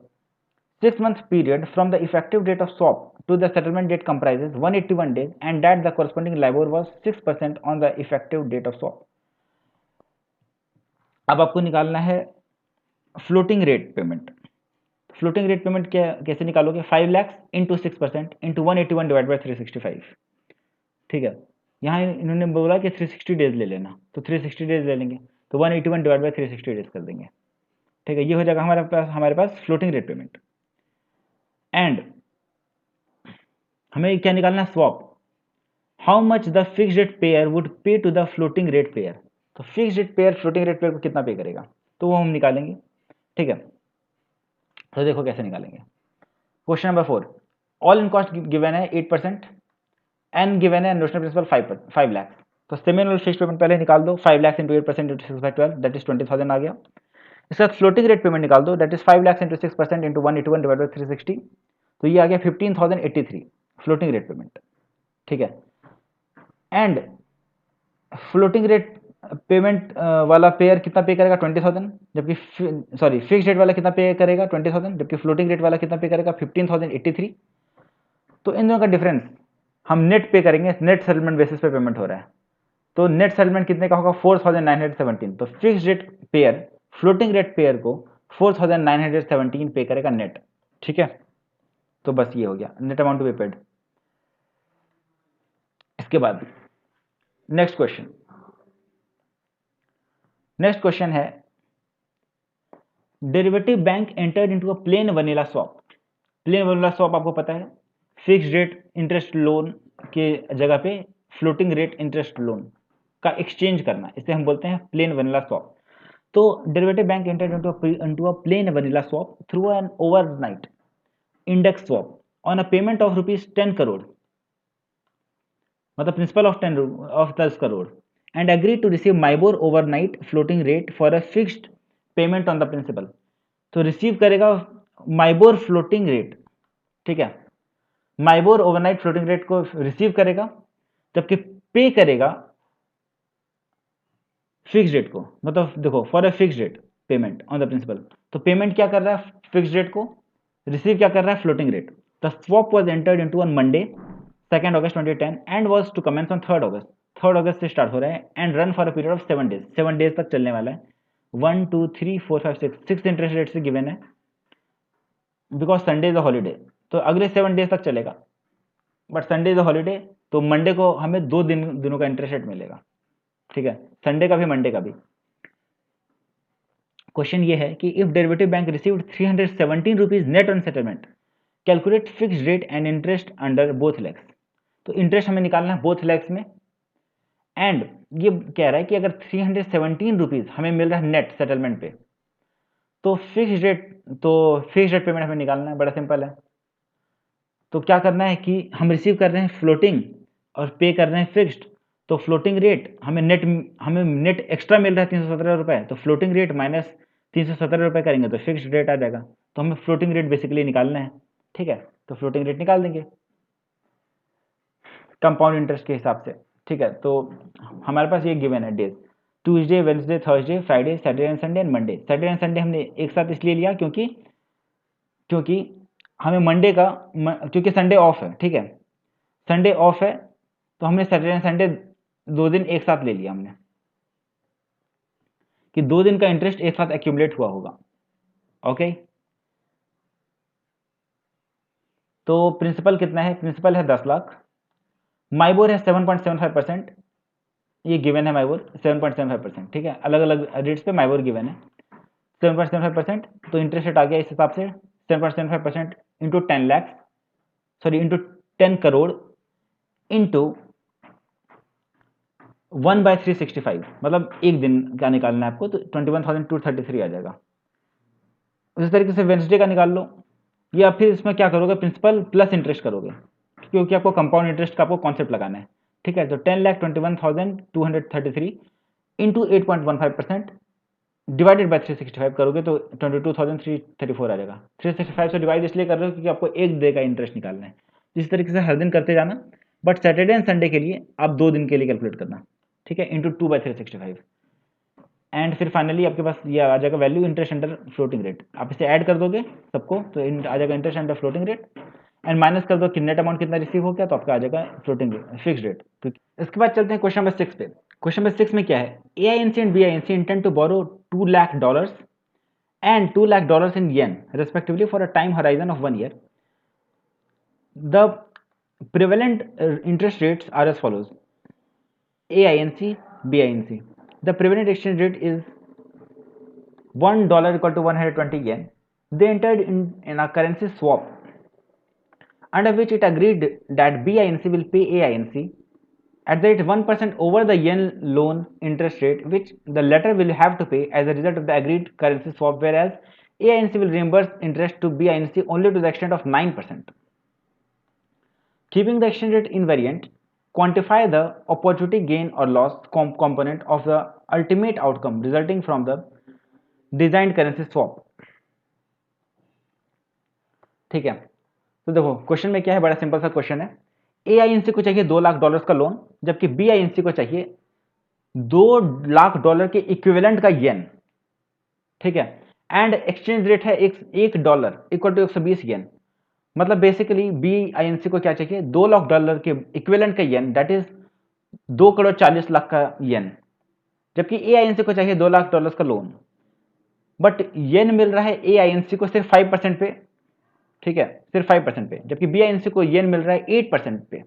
6 month period from the effective date of swap to the settlement date comprises 181 days and that the corresponding LIBOR was 6% on the effective date of swap। अब आपको निकालना है floating rate payment. Floating rate payment क्या कैसे निकालोगे, 5 lakh into 6% into 181 divide by 365। ठीक है, यहाँ इन्होंने बोला कि 360 डेज ले लेना, तो 360 डेज ले लेंगे, तो 181 डिवाइड बाई 360 डेज कर देंगे। ठीक है, ये हो जाएगा हमारे पास फ्लोटिंग रेट पेमेंट। एंड हमें क्या निकालना है, swap, how much the fixed rate payer would pay to the floating rate payer. तो fixed rate payer floating rate payer को कितना पे करेगा, तो वो हम निकालेंगे। ठीक है, तो देखो कैसे निकालेंगे। Question number 4, all in cost given है 8%, एन गिवन है नोशनल प्रिंसिपल 5 लाख। तो सेमी एनुअल फिक्स्ड पेमेंट पहले निकाल दो, 5 lakh into 8% into 6/12 that is 20,000 आ गया। इसके बाद फ्लोटिंग रेट पेमेंट निकाल दो, that is 5 lakh into 6% into 181 divide by 360, तो ये आ गया 15,083 फ्लोटिंग रेट पेमेंट। ठीक है, एंड फ्लोटिंग रेट पेमेंट वाला पेयर कितना पे करेगा 20,000, जबकि सॉरी फिक्स रेट वाला कितना पे करेगा 20,000, जबकि फ्लोटिंग रेट वाला कितना पे करेगा 15,083। तो इन दोनों का डिफरेंस हम नेट पे करेंगे, नेट सेटलमेंट बेसिस पे पेमेंट हो रहा है, तो नेट सेटलमेंट कितने का होगा 4,917। तो fix rate payer floating rate payer को 4,917 पे करेगा नेट। ठीक है, तो बस ये हो गया net amount to be paid. इसके बाद नेक्स्ट क्वेश्चन, नेक्स्ट क्वेश्चन है derivative bank entered into a plain vanilla swap. Plain vanilla swap आपको पता है, फिक्स्ड रेट इंटरेस्ट लोन के जगह पे फ्लोटिंग रेट इंटरेस्ट लोन का एक्सचेंज करना, इसे हम बोलते हैं प्लेन वनीला स्वैप। तो derivative bank entered into a plain vanilla swap through an overnight index swap on a payment of ₹10 crore, मतलब principal of 10 crore, and agree to receive MIBOR overnight floating rate for a fixed payment on the principal. तो रिसीव करेगा माइबोर फ्लोटिंग रेट। ठीक है, माइबोर ओवरनाइट फ्लोटिंग रेट को रिसीव करेगा, जबकि पे करेगा फिक्स रेट को, मतलब देखो for a fix rate payment on the principal. तो पेमेंट क्या कर रहा है फिक्स रेट को, रिसीव क्या कर रहा है floating rate. The swap was entered into on Monday 2 August 2010 and was to commence on 3 August. 3 August से स्टार्ट हो रहा है and run for a period of 7 days, 7 days तक चलने वाला है। 1 2 3 4 5 6 इंटरेस्ट रेट से गिवन है, because Sunday is a holiday, तो अगले 7 डेज तक चलेगा। But Sunday is a holiday, तो मंडे को हमें 2 दिनों का इंटरेस्ट रेट मिलेगा। ठीक है, संडे का भी मंडे का भी। क्वेश्चन ये है कि if derivative bank received 317 rupees net on settlement, calculate fixed rate and interest under both legs. तो इंटरेस्ट हमें निकालना है बोथ लेग्स में, एंड ये कह रहा है कि अगर 317 रुपीज हमें मिल रहा है नेट सेटलमेंट पे, तो फिक्स्ड रेट पेमेंट हमें निकालना है, बड़ा सिंपल है। तो क्या करना है कि हम रिसीव कर रहे हैं फ्लोटिंग और पे कर रहे हैं फिक्स्ड, तो फ्लोटिंग रेट हमें नेट एक्स्ट्रा मिल रहा है 317 रुपये, तो फ्लोटिंग रेट माइनस 317 रुपये करेंगे तो फिक्स्ड रेट आ जाएगा। तो हमें फ्लोटिंग रेट बेसिकली निकालना है। ठीक है, तो फ्लोटिंग रेट निकाल देंगे कंपाउंड इंटरेस्ट के हिसाब से। ठीक है, तो हमारे पास ये गिवन है days, Tuesday Wednesday Thursday Friday Saturday and Sunday and Monday. Saturday and Sunday हमने एक साथ इसलिए लिया क्योंकि हमें मंडे का क्योंकि संडे ऑफ है। ठीक है, संडे ऑफ है, तो हमने सैटरडे एंड संडे 2 दिन एक साथ ले लिया हमने। कि 2 दिन का इंटरेस्ट एक साथ एक्यूमुलेट हुआ होगा। ओके, तो प्रिंसिपल कितना है? प्रिंसिपल है 10 लाख, माइबोर है 7.75%, ये गिवन है माइबोर 7.75%, ठीक है, अलग अलग रेट्स पे माइबोर गिवन है 7.75%। तो इंटरेस्ट रेट आ गया इस हिसाब से 7.75% into 10 lakh, sorry into 10 crore into 1/365, मतलब एक दिन का निकालना है आपको, तो 21,233 आ जाएगा। उसी तरीके से वेंसडे का निकाल लो, या फिर इसमें क्या करोगे, प्रिंसिपल प्लस इंटरेस्ट करोगे, क्योंकि आपको कंपाउंड इंटरेस्ट का आपको कॉन्सेप्ट लगाना है, ठीक है। तो 10,21,233 इंटू 8.15% डिवाइडेड बाय 365 करोगे तो 22,334 आ जाएगा। 365 से डिवाइड इसलिए कर रहे हो क्योंकि आपको एक डे का इंटरेस्ट निकालना है। इस तरीके से हर दिन करते जाना, बट सैटरडे एंड संडे के लिए आप 2 दिन के लिए कैलकुलेट करना, ठीक है, इंटू 2/365। एंड फिर फाइनली आपके पास ये आ जाएगा value interest under floating rate. आप इसे ऐड कर दोगे सबको तो आ जाएगा interest under floating rate, and minus कर दो कि नेट अमाउंट कितना रिसीव हो गया, तो आपका आ जाएगा फ्लोटिंग रेट, फिक्स रेट। इसके बाद चलते हैं क्वेश्चन नंबर 6 पे। क्वेश्चन नंबर 6 में क्या है, AINC and BINC intend to borrow $2 lakh and $2 lakh in yen respectively for a time horizon of 1 year. The prevalent interest rates are as follows: AINC, BINC. The prevalent exchange rate is $1 equal to 120 yen. They entered in a currency swap under which it agreed that BINC will pay AINC at the rate 1% over the yen loan interest rate, which the latter will have to pay as a result of the agreed currency swap, whereas AINC will reimburse interest to BINC only to the extent of 9%. Keeping the exchange rate invariant, quantify the opportunity gain or loss component of the ultimate outcome resulting from the designed currency swap. ठीक है, तो देखो क्वेश्चन में क्या है, बड़ा सिंपल सा क्वेश्चन है। AINC को चाहिए $2 लाख का लोन, जबकि BINC को चाहिए $2 लाख के इक्विवेलेंट का येन, ठीक है, एंड एक्सचेंज रेट है $1 इक्वल टू 120 येन। मतलब बेसिकली BINC को क्या चाहिए, $2 लाख के इक्विवेलेंट का येन, दैट इज 2,40,00,000 का येन, जबकि AINC को चाहिए $2 लाख का लोन, बट येन मिल रहा है AINC को सिर्फ 5% पे, ठीक है, सिर्फ 5% पे, जबकि BINC को येन मिल रहा है 8% पे।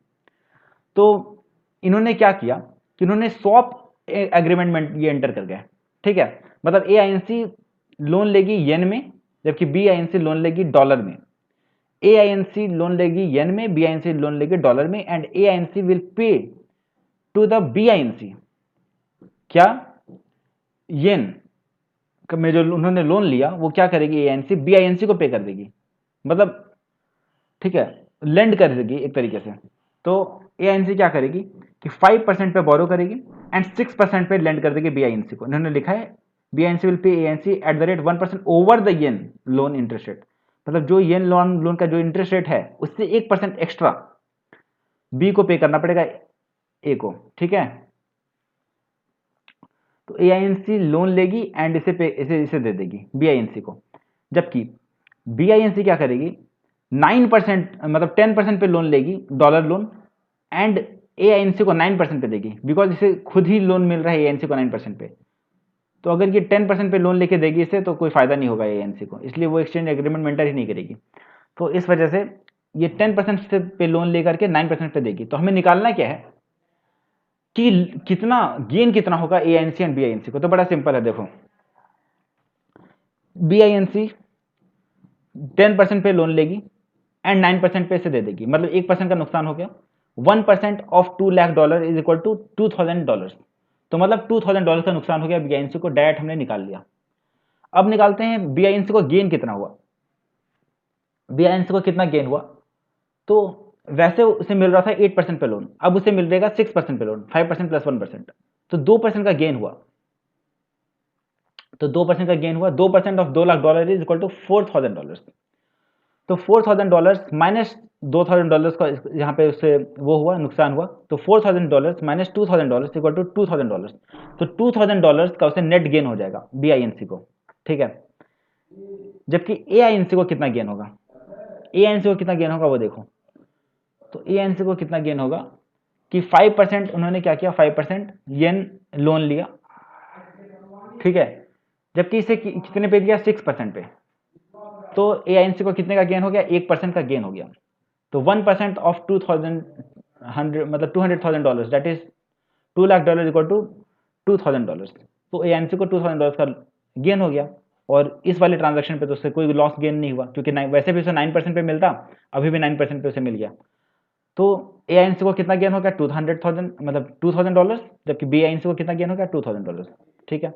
तो इन्होंने क्या किया कि इन्होंने स्वैप एग्रीमेंट में ये एंटर कर गए, ठीक है, मतलब AINC लोन लेगी येन में, जबकि BINC लोन लेगी डॉलर में। AINC लोन लेगी येन में, BINC लोन लेगी डॉलर में, and AINC will pay to the BINC क्या, येन में जो उन्होंने लोन लिया वो क्या करेगी, AINC BINC को पे कर देगी, मतलब ठीक है, लेंड कर देगी एक तरीके से। तो AINC क्या करेगी कि 5% पे बोरो करेगी एंड 6% पे लेंड कर देगी BINC को। इन्होंने लिखा है BINC will pay AINC at the rate 1% over the yen loan interest rate, मतलब जो येन लोन का जो इंटरेस्ट रेट है उससे 1% एक्स्ट्रा बी को पे करना पड़ेगा ए को, ठीक है। तो AINC लोन लेगी एंड इसे दे देगी BINC को, जबकि BINC क्या करेगी 9% मतलब 10% पे लोन लेगी डॉलर लोन, एंड AINC को 9% पे देगी, बिकॉज इसे खुद ही लोन मिल रहा है AINC को 9% पे। तो अगर ये 10% पे लोन लेके देगी इसे तो कोई फायदा नहीं होगा AINC को, इसलिए वो एक्सचेंज एग्रीमेंट मेंटर ही नहीं करेगी। तो इस वजह से ये 10% पे लोन लेकर के 9% पे देगी। तो हमें निकालना क्या है कि कितना गेन कितना होगा AINC एंड BINC को। तो बड़ा सिंपल है, देखो BINC 10% पे लोन लेगी एंड 9% पे इसे दे देगी, मतलब 1% का नुकसान हो गया। 1% of $2 lakh is equal to $2,000, तो मतलब $2,000 का नुकसान हो गया BINC को, डायरेक्ट हमने निकाल लिया। अब निकालते हैं BINC को गेन कितना हुआ, BINC को कितना गेन हुआ। तो वैसे उसे मिल रहा था 8% पे लोन, अब उसे मिल जाएगा 6% पे लोन, 5% प्लस 1%, तो 2% का गेन हुआ। तो 2% का गेन हुआ, 2% of $2 lakh is equal to $4,000। तो $4,000 माइनस $2,000 का यहाँ पे उससे वो हुआ, नुकसान हुआ, तो $4,000 माइनस $2,000 इक्वल टू $2,000। तो $2,000 का उसे नेट गेन हो जाएगा BINC को, ठीक है। जबकि AINC को कितना गेन होगा, AINC को कितना गेन होगा वो देखो। तो AINC को कितना गेन होगा कि 5% उन्होंने क्या किया, 5% येन लोन लिया, ठीक है, जबकि इसे कितने पे दिया, 6% पे, तो AINC को कितने का गेन हो गया, 1% का गेन हो गया। तो 1% ऑफ 2000 मतलब $200,000 that is $2 lakh equal to $2,000। तो AINC को $2,000 का गेन हो गया, और इस वाले ट्रांजैक्शन पे तो उससे कोई लॉस गेन नहीं हुआ, क्योंकि वैसे भी उसे 9% पे मिलता, अभी भी 9% पे उसे मिल गया। तो AINC को कितना गेन हो गया, 200,000 मतलब $2,000, जबकि BINC को कितना गेन हो गया, $2,000। ठीक है,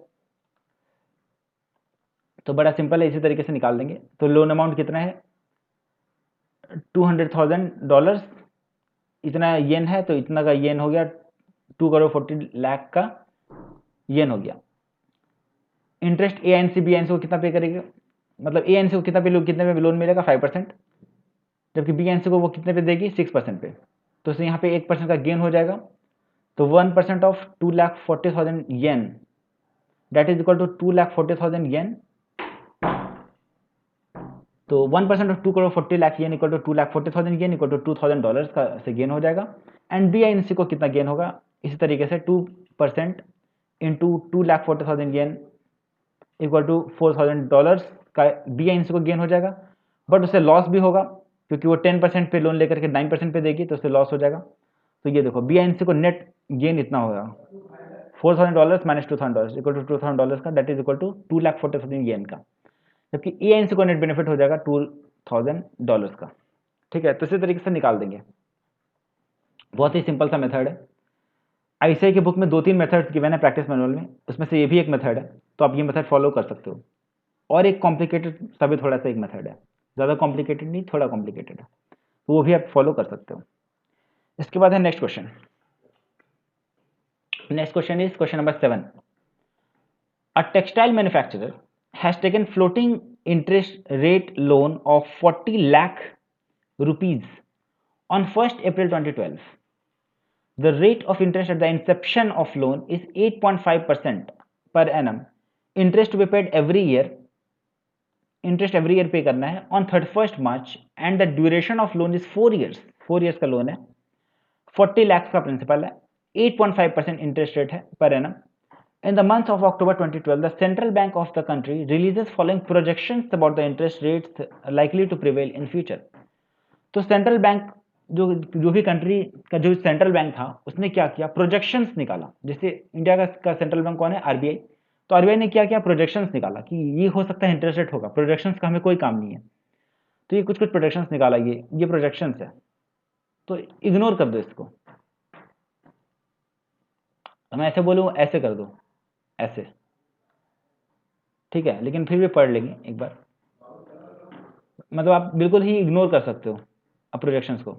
तो बड़ा सिंपल है, इसी तरीके से निकाल देंगे। तो लोन अमाउंट कितना है, $200,000, इतना येन है, तो इतना का येन हो गया, 2,40,00,000 का येन हो गया। इंटरेस्ट AINC BINC को कितना पे करेगा, मतलब AINC को कितने पे लोन मिलेगा, 5%, जबकि BINC को वो कितने पे देगी, 6% पे। तो इससे यहाँ पे 1% का गेन हो जाएगा। तो 1% of 2,40,000 yen that is equal to 2,40,000 yen. तो 1% of 2,40,00,000 yen equal to 2,40,000 yen equal to $2,000 का से गेन हो जाएगा। एंड BINC को कितना गेन होगा, इसी तरीके से 2% इंटू 2,40,000 येन इक्वल टू $4,000 का BINC को गेन हो जाएगा। बट उसे लॉस भी होगा, क्योंकि वो 10% पे लोन लेकर के 9% पे देगी, तो उससे लॉस हो जाएगा। तो ये देखो, BINC को नेट गेन इतना होगा, $4,000 माइनस $2,000 इक्वल टू $2,000 का, दैट इज इक्वल टू 2,40,000 येन का, जबकि AINC को नेट बेनिफिट हो जाएगा $2,000 का। ठीक है, तो इसी तरीके से निकाल देंगे। बहुत ही सिंपल सा मेथड है। ICAI की बुक में 2-3 मेथड गिवन है प्रैक्टिस मैनुअल में, उसमें से ये भी एक मेथड है, तो आप ये मेथड फॉलो कर सकते हो। और एक कॉम्प्लिकेटेड सा भी थोड़ा सा एक मेथड है, ज़्यादा कॉम्प्लिकेटेड नहीं, थोड़ा कॉम्प्लिकेटेड है, तो वो भी आप फॉलो कर सकते हो। इसके बाद है next question. Next question is question number 7। A textile manufacturer has taken floating interest rate loan of 40 lakh rupees on 1st April 2012. The rate of interest at the inception of loan is 8.5% per annum. Interest to be paid every year. Interest every year पे करना है on 31st March and the duration of loan is 4 years. 4 years का लोन है, 40 lakhs का प्रिंसिपल है, 8.5% interest rate है per annum. In the month of October 2012, the Central Bank of the country releases following projections about the interest rates likely to prevail in future. तो सेंट्रल बैंक जो भी कंट्री का जो सेंट्रल बैंक था, उसने क्या किया, प्रोजेक्शंस निकाला। जैसे इंडिया का सेंट्रल बैंक कौन है, RBI, तो RBI ने क्या किया, प्रोजेक्शंस निकाला कि ये हो सकता है इंटरेस्ट रेट होगा। प्रोजेक्शंस का हमें कोई काम नहीं है, तो ये कुछ कुछ प्रोजेक्शंस निकाला, ये प्रोजेक्शंस है, तो इग्नोर कर दो इसको। मैं ऐसे बोलूँ, ऐसे कर दो, ऐसे, ठीक है, लेकिन फिर भी पढ़ लेंगे एक बार, मतलब आप बिल्कुल ही इग्नोर कर सकते हो अब प्रोजेक्शंस को,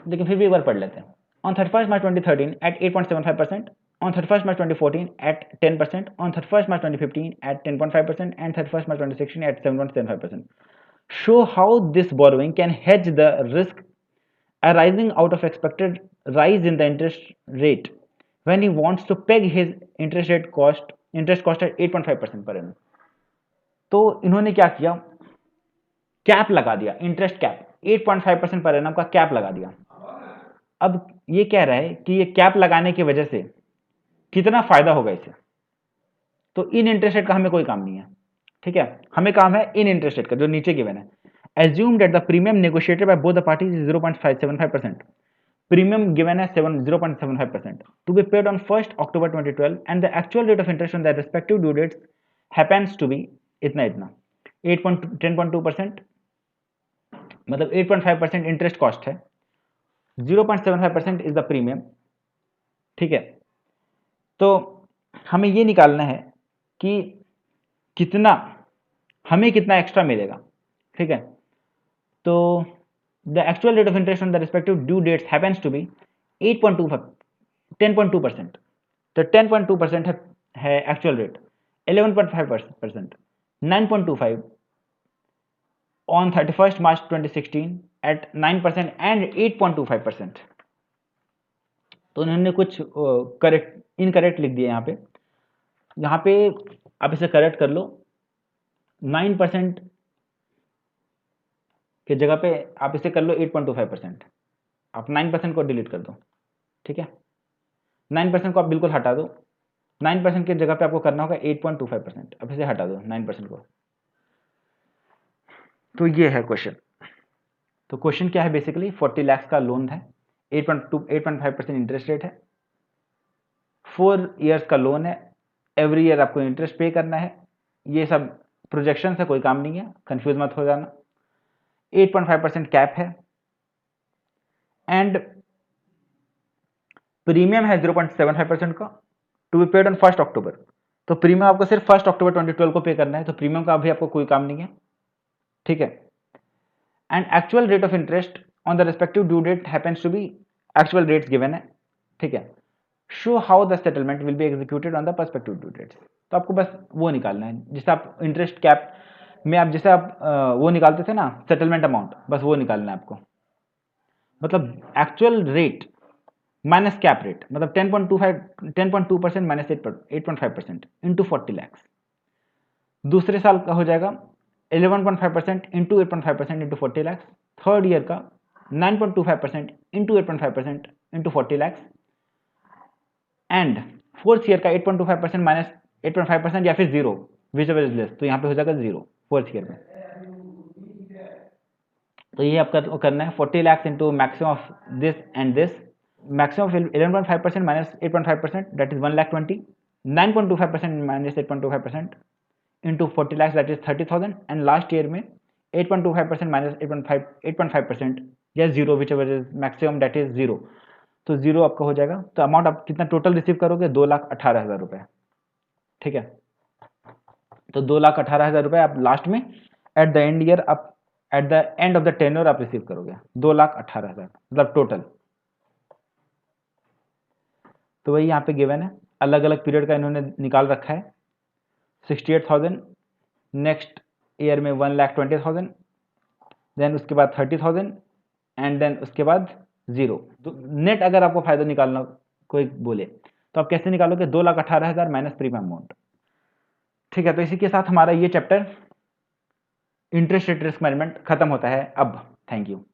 लेकिन फिर भी एक बार पढ़ लेते हैं। On 31st March 2013 at 8.75%, on 31st March 2014 at 10%, on 31st March 2015 at 10.5%, and 31st March 2016 at 7.75%. Show how this borrowing can hedge the risk arising out of expected rise in the interest rate when he wants to peg his interest cost at 8.5% per annum. तो इन्होंने क्या किया, कैप लगा दिया, इंटरेस्ट कैप 8.5% पर एनम का कैप लगा दिया। अब ये कह रहा है कि ये कैप लगाने की वजह से कितना फायदा होगा इसे, तो इन इंटरेस्ट रेट का हमें कोई काम नहीं है, ठीक है, हमें काम है इन इंटरेस्ट रेट का जो नीचे गिवन है। Assume that the premium negotiated by both the parties is 0.575%। Premium given है 0.75% to be paid on 1st October 2012 and the actual rate of interest on the respective due dates happens to be इतना 10.2%, मतलब 8.5% इंटरेस्ट कॉस्ट है, 0.75% इज द प्रीमियम, ठीक है। तो हमें ये निकालना है कि हमें कितना एक्स्ट्रा मिलेगा, ठीक है। तो the actual rate of interest on the respective due dates happens to be 10.2%, तो 10.2% है actual rate, 11.5%, 9.25 on 31st March 2016 at 9% and 8.25%। तो उन्होंने कुछ इनकरेक्ट लिख दिया यहाँ पे आप इसे करेक्ट कर लो। 9% के जगह पे आप इसे कर लो 8.25%, आप 9% को डिलीट कर दो, ठीक है, 9% को आप बिल्कुल हटा दो, 9% की जगह पे आपको करना होगा 8.25%। अब इसे हटा दो 9% को। तो ये है क्वेश्चन। तो क्वेश्चन क्या है, बेसिकली 40 लाख का लोन है, 8.5% इंटरेस्ट रेट है, 4 ईयर्स का लोन है, एवरी ईयर आपको इंटरेस्ट पे करना है। ये सब प्रोजेक्शन है, कोई काम नहीं है, कंफ्यूज मत हो जाना। 8.5% कैप है एंड प्रीमियम है 0.75% का, टू बी पेड ऑन 1 अक्टूबर। तो प्रीमियम आपको सिर्फ 1 अक्टूबर 2012 को पे करना है, तो प्रीमियम का अभी आपको कोई काम नहीं है, ठीक है। And actual rate of interest on the respective due date happens to be, actual rates given है, ठीक है। Show how the settlement will be executed on the perspective due dates. तो आपको बस वो निकालना है, जिससे आप इंटरेस्ट कैप में आप जैसे आप वो निकालते थे ना सेटलमेंट अमाउंट, बस वो निकालना है आपको। मतलब actual rate minus cap rate, मतलब 10.2% माइनस 8.5% इंटू 40 लैक्स। दूसरे साल का हो जाएगा 11.5% into 8.5% into 40 lakhs. Third year का 9.25% into 8.5% into 40 lakhs. And fourth year का 8.25% माइनस 8.5% या फिर zero, which ever is less, तो यहाँ पे हो जाएगा जीरो फोर्थ ईयर में। तो ये आपका करना है 40 lakhs into maximum of this and this, maximum of 11.5% minus 8.5%, that is 1,20,000, 9.25% minus 8.25% into 40 lakhs, that is 30,000, and last year में 8.25% minus 8.5% या zero, which ever is maximum, that is zero. तो जीरो आपका हो जाएगा। तो अमाउंट आप कितना टोटल रिसीव करोगे, 2,18,000 रुपए, ठीक है। तो 2,18,000 रुपए आप लास्ट में एट द एंड ईयर, आप eight the end of the tenure आप रिसीव करोगे 2,18,000, मतलब टोटल। तो वही यहाँ पे गिवन है, अलग अलग पीरियड का इन्होंने निकाल रखा है। 68,000, नेक्स्ट ईयर में 1,20,000, देन उसके बाद 30,000 एंड देन उसके बाद जीरो। तो नेट अगर आपको फायदा निकालना कोई बोले तो आप कैसे निकालोगे, 2,18,000 माइनस प्रीमियम अमाउंट, ठीक है। तो इसी के साथ हमारा ये chapter interest rate risk management खत्म होता है अब। Thank you.